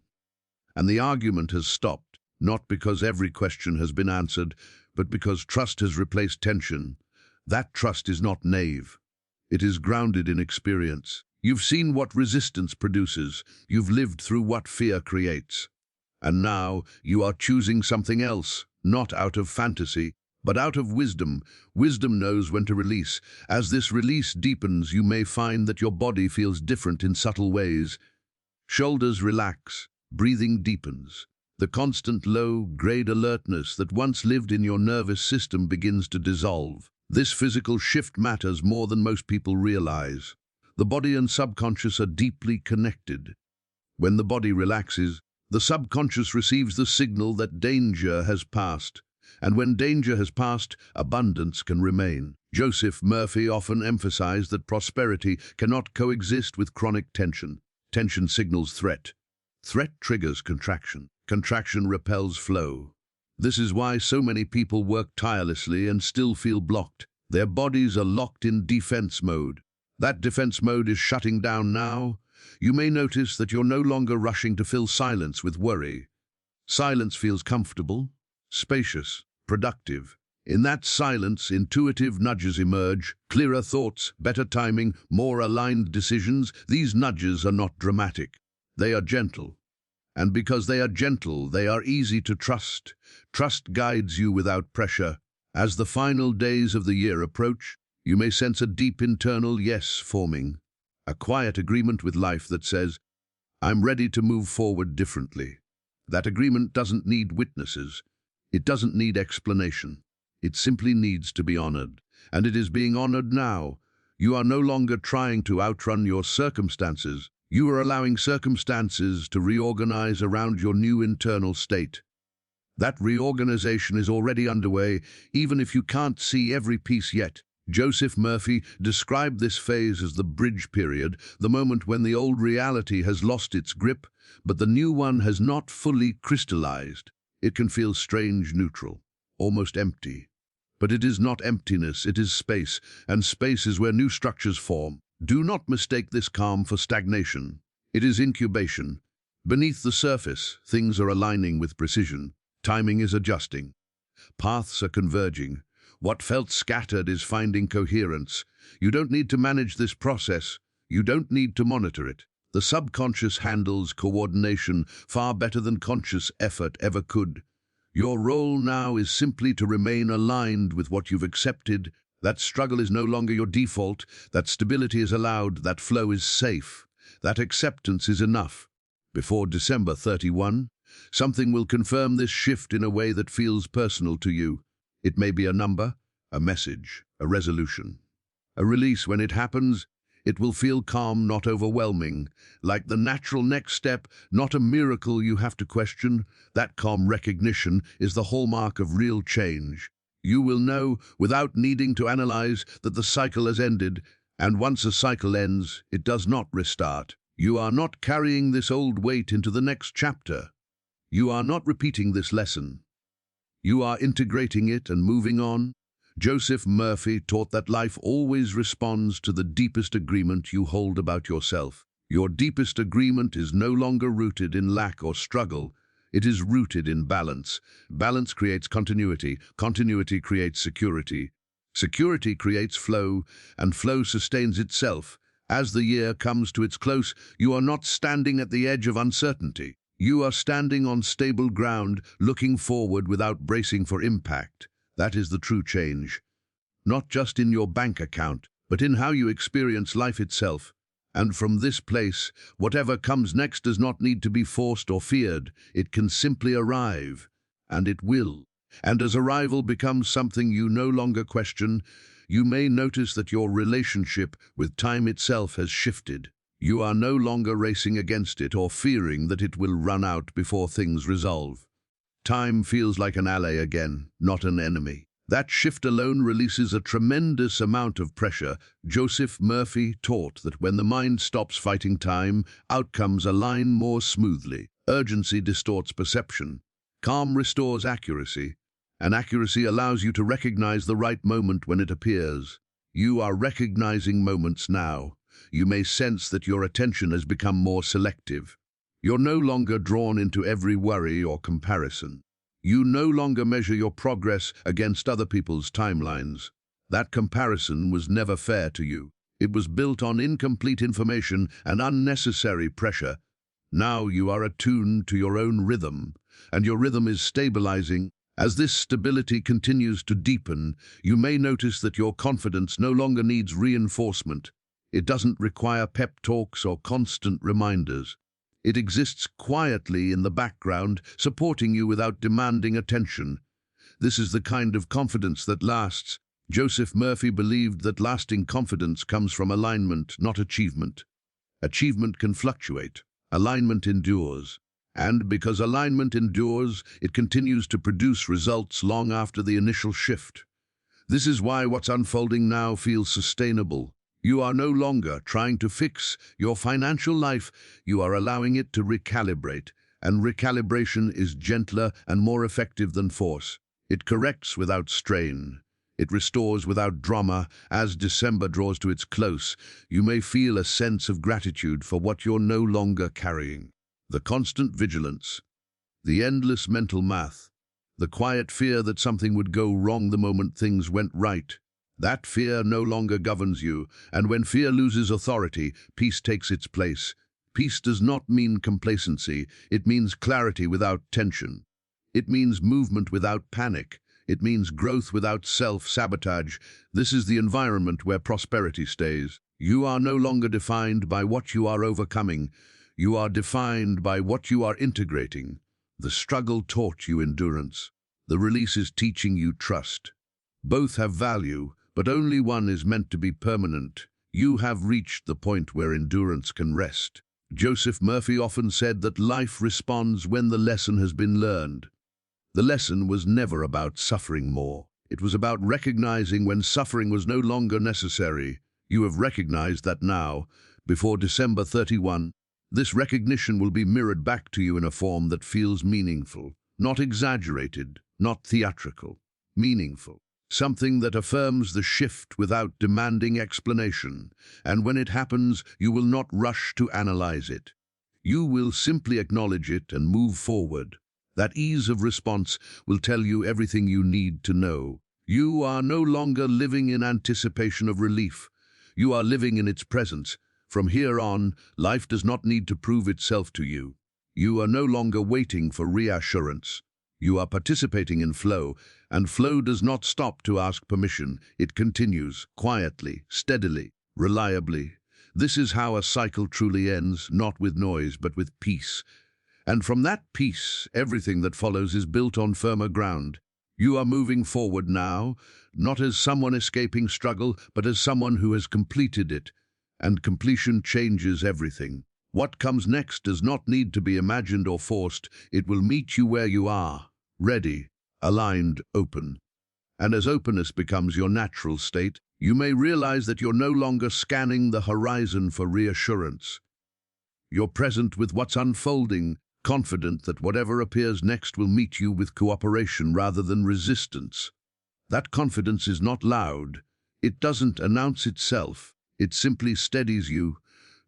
And the argument has stopped, not because every question has been answered, but because trust has replaced tension. That trust is not naive. It is grounded in experience. You've seen what resistance produces. You've lived through what fear creates. And now you are choosing something else, not out of fantasy, but out of wisdom. Wisdom knows when to release. As this release deepens, you may find that your body feels different in subtle ways. Shoulders relax, breathing deepens. The constant low-grade alertness that once lived in your nervous system begins to dissolve. This physical shift matters more than most people realize. The body and subconscious are deeply connected. When the body relaxes, the subconscious receives the signal that danger has passed. And when danger has passed, abundance can remain. Joseph Murphy often emphasized that prosperity cannot coexist with chronic tension. Tension signals threat. Threat triggers contraction. Contraction repels flow. This is why so many people work tirelessly and still feel blocked. Their bodies are locked in defense mode. That defense mode is shutting down now. You may notice that you're no longer rushing to fill silence with worry. Silence feels comfortable, spacious, productive. In that silence, intuitive nudges emerge, clearer thoughts, better timing, more aligned decisions. These nudges are not dramatic. They are gentle. And because they are gentle, they are easy to trust. Trust guides you without pressure. As the final days of the year approach, you may sense a deep internal yes forming, a quiet agreement with life that says, I'm ready to move forward differently. That agreement doesn't need witnesses. It doesn't need explanation. It simply needs to be honored. And it is being honored now. You are no longer trying to outrun your circumstances. You are allowing circumstances to reorganize around your new internal state. That reorganization is already underway, even if you can't see every piece yet. Joseph Murphy described this phase as the bridge period, the moment when the old reality has lost its grip, but the new one has not fully crystallized. It can feel strange, neutral, almost empty. But it is not emptiness, it is space, and space is where new structures form. Do not mistake this calm for stagnation. It is incubation. Beneath the surface, things are aligning with precision. Timing is adjusting. Paths are converging. What felt scattered is finding coherence. You don't need to manage this process. You don't need to monitor it. The subconscious handles coordination far better than conscious effort ever could. Your role now is simply to remain aligned with what you've accepted. That struggle is no longer your default. That stability is allowed. That flow is safe. That acceptance is enough. Before December 31, something will confirm this shift in a way that feels personal to you. It may be a number, a message, a resolution, a release. When it happens, it will feel calm, not overwhelming, like the natural next step, not a miracle you have to question. That calm recognition is the hallmark of real change. You will know, without needing to analyze, that the cycle has ended, and once a cycle ends, it does not restart. You are not carrying this old weight into the next chapter. You are not repeating this lesson. You are integrating it and moving on. Joseph Murphy taught that life always responds to the deepest agreement you hold about yourself. Your deepest agreement is no longer rooted in lack or struggle. It is rooted in balance. Balance creates continuity. Continuity creates security. Security creates flow, and flow sustains itself. As the year comes to its close, you are not standing at the edge of uncertainty. You are standing on stable ground, looking forward without bracing for impact. That is the true change. Not just in your bank account, but in how you experience life itself. And from this place, whatever comes next does not need to be forced or feared. It can simply arrive, and it will. And as arrival becomes something you no longer question, you may notice that your relationship with time itself has shifted. You are no longer racing against it or fearing that it will run out before things resolve. Time feels like an ally again, not an enemy. That shift alone releases a tremendous amount of pressure. Joseph Murphy taught that when the mind stops fighting time, outcomes align more smoothly. Urgency distorts perception. Calm restores accuracy, and accuracy allows you to recognize the right moment when it appears. You are recognizing moments now. You may sense that your attention has become more selective. You're no longer drawn into every worry or comparison. You no longer measure your progress against other people's timelines. That comparison was never fair to you. It was built on incomplete information and unnecessary pressure. Now you are attuned to your own rhythm, and your rhythm is stabilizing. As this stability continues to deepen, you may notice that your confidence no longer needs reinforcement. It doesn't require pep talks or constant reminders. It exists quietly in the background, supporting you without demanding attention. This is the kind of confidence that lasts. Joseph Murphy believed that lasting confidence comes from alignment, not achievement. Achievement can fluctuate. Alignment endures. And because alignment endures, it continues to produce results long after the initial shift. This is why what's unfolding now feels sustainable. You are no longer trying to fix your financial life, you are allowing it to recalibrate, and recalibration is gentler and more effective than force. It corrects without strain. It restores without drama. As December draws to its close, you may feel a sense of gratitude for what you're no longer carrying. The constant vigilance, the endless mental math, the quiet fear that something would go wrong the moment things went right. That fear no longer governs you, and when fear loses authority, peace takes its place. Peace does not mean complacency, it means clarity without tension. It means movement without panic. It means growth without self-sabotage. This is the environment where prosperity stays. You are no longer defined by what you are overcoming. You are defined by what you are integrating. The struggle taught you endurance. The release is teaching you trust. Both have value, but only one is meant to be permanent. You have reached the point where endurance can rest. Joseph Murphy often said that life responds when the lesson has been learned. The lesson was never about suffering more. It was about recognizing when suffering was no longer necessary. You have recognized that now. Before December 31, this recognition will be mirrored back to you in a form that feels meaningful, not exaggerated, not theatrical, meaningful. Something that affirms the shift without demanding explanation, and when it happens, you will not rush to analyze it. You will simply acknowledge it and move forward. That ease of response will tell you everything you need to know. You are no longer living in anticipation of relief. You are living in its presence. From here on, life does not need to prove itself to you. You are no longer waiting for reassurance. You are participating in flow, and flow does not stop to ask permission. It continues, quietly, steadily, reliably. This is how a cycle truly ends, not with noise, but with peace. And from that peace, everything that follows is built on firmer ground. You are moving forward now, not as someone escaping struggle, but as someone who has completed it. And completion changes everything. What comes next does not need to be imagined or forced. It will meet you where you are. Ready, aligned, open. And as openness becomes your natural state, you may realize that you're no longer scanning the horizon for reassurance. You're present with what's unfolding, confident that whatever appears next will meet you with cooperation rather than resistance. That confidence is not loud. It doesn't announce itself. It simply steadies you.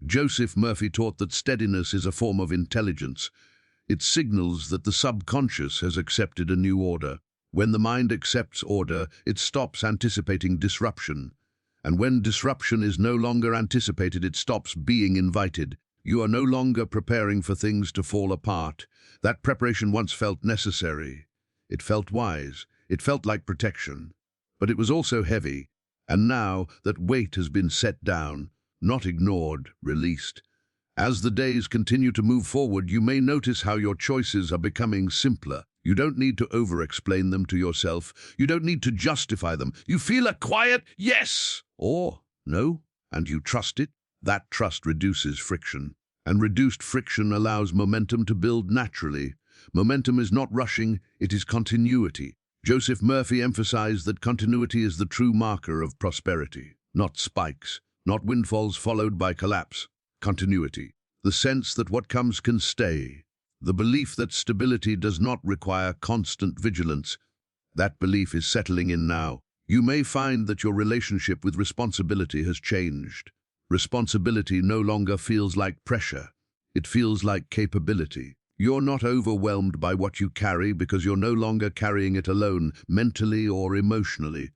Joseph Murphy taught that steadiness is a form of intelligence. It signals that the subconscious has accepted a new order. When the mind accepts order, it stops anticipating disruption. And when disruption is no longer anticipated, it stops being invited. You are no longer preparing for things to fall apart. That preparation once felt necessary. It felt wise. It felt like protection. But it was also heavy. And now that weight has been set down, not ignored, released. As the days continue to move forward, you may notice how your choices are becoming simpler. You don't need to over-explain them to yourself. You don't need to justify them. You feel a quiet yes or no, and you trust it. That trust reduces friction, and reduced friction allows momentum to build naturally. Momentum is not rushing, it is continuity. Joseph Murphy emphasized that continuity is the true marker of prosperity, not spikes, not windfalls followed by collapse. Continuity, the sense that what comes can stay, the belief that stability does not require constant vigilance. That belief is settling in now. You may find that your relationship with responsibility has changed. Responsibility no longer feels like pressure. It feels like capability. You're not overwhelmed by what you carry because you're no longer carrying it alone, mentally or emotionally.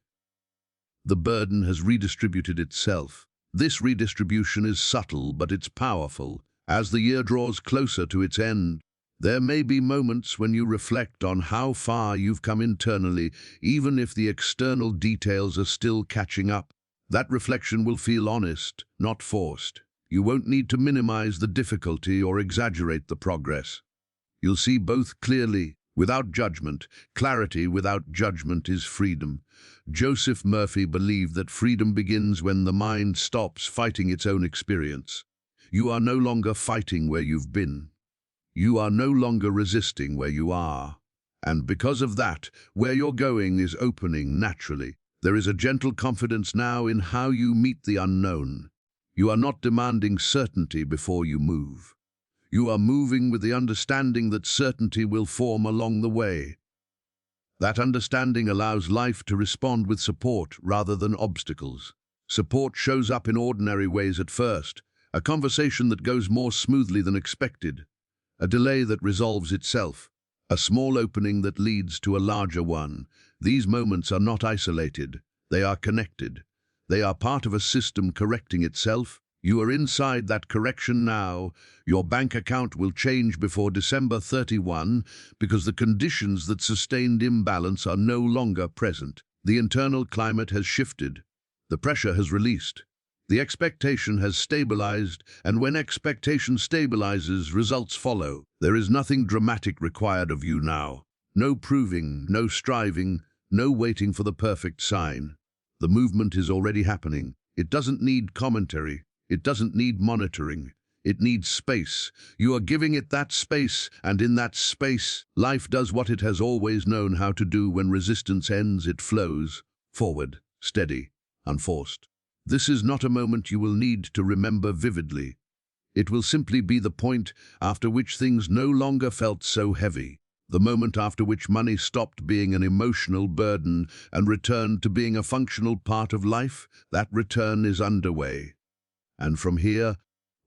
The burden has redistributed itself. This redistribution is subtle, but it's powerful. As the year draws closer to its end, there may be moments when you reflect on how far you've come internally, even if the external details are still catching up. That reflection will feel honest, not forced. You won't need to minimize the difficulty or exaggerate the progress. You'll see both clearly, without judgment. Clarity without judgment is freedom. Joseph Murphy believed that freedom begins when the mind stops fighting its own experience. You are no longer fighting where you've been. You are no longer resisting where you are. And because of that, where you're going is opening naturally. There is a gentle confidence now in how you meet the unknown. You are not demanding certainty before you move. You are moving with the understanding that certainty will form along the way. That understanding allows life to respond with support rather than obstacles. Support shows up in ordinary ways at first, a conversation that goes more smoothly than expected, a delay that resolves itself, a small opening that leads to a larger one. These moments are not isolated, they are connected. They are part of a system correcting itself. You are inside that correction now. Your bank account will change before December 31 because the conditions that sustained imbalance are no longer present. The internal climate has shifted. The pressure has released. The expectation has stabilized, and when expectation stabilizes, results follow. There is nothing dramatic required of you now. No proving, no striving, no waiting for the perfect sign. The movement is already happening. It doesn't need commentary. It doesn't need monitoring. It needs space. You are giving it that space, and in that space, life does what it has always known how to do. When resistance ends, it flows forward, steady, unforced. This is not a moment you will need to remember vividly. It will simply be the point after which things no longer felt so heavy, the moment after which money stopped being an emotional burden and returned to being a functional part of life. That return is underway. And from here,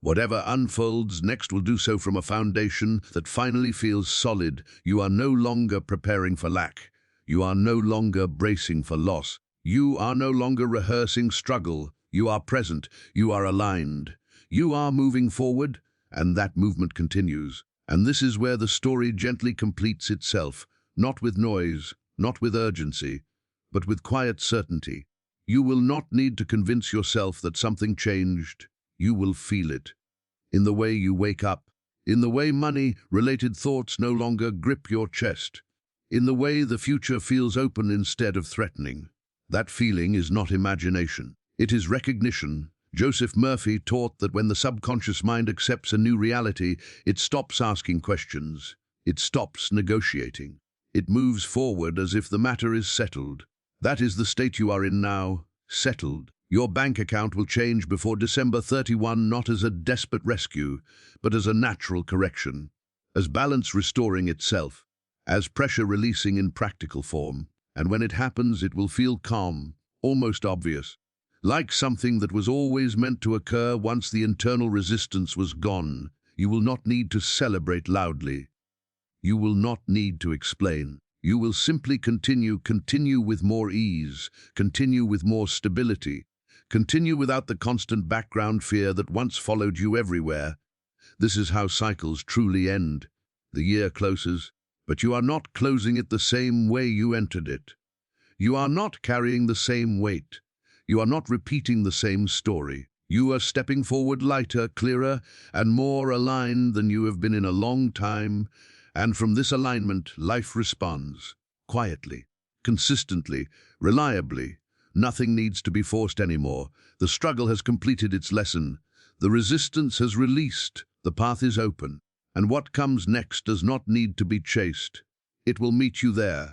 whatever unfolds next will do so from a foundation that finally feels solid. You are no longer preparing for lack. You are no longer bracing for loss. You are no longer rehearsing struggle. You are present. You are aligned. You are moving forward, and that movement continues. And this is where the story gently completes itself, not with noise, not with urgency, but with quiet certainty. You will not need to convince yourself that something changed. You will feel it. In the way you wake up, in the way money-related thoughts no longer grip your chest, in the way the future feels open instead of threatening. That feeling is not imagination. It is recognition. Joseph Murphy taught that when the subconscious mind accepts a new reality, it stops asking questions. It stops negotiating. It moves forward as if the matter is settled. That is the state you are in now, settled. Your bank account will change before December 31, not as a desperate rescue, but as a natural correction, as balance restoring itself, as pressure releasing in practical form. And when it happens, it will feel calm, almost obvious, like something that was always meant to occur once the internal resistance was gone. You will not need to celebrate loudly. You will not need to explain. You will simply continue with more ease, continue with more stability, continue without the constant background fear that once followed you everywhere. This is how cycles truly end. The year closes, but you are not closing it the same way you entered it. You are not carrying the same weight. You are not repeating the same story. You are stepping forward lighter, clearer, and more aligned than you have been in a long time. And from this alignment, life responds. Quietly, consistently, reliably. Nothing needs to be forced anymore. The struggle has completed its lesson. The resistance has released. The path is open. And what comes next does not need to be chased. It will meet you there.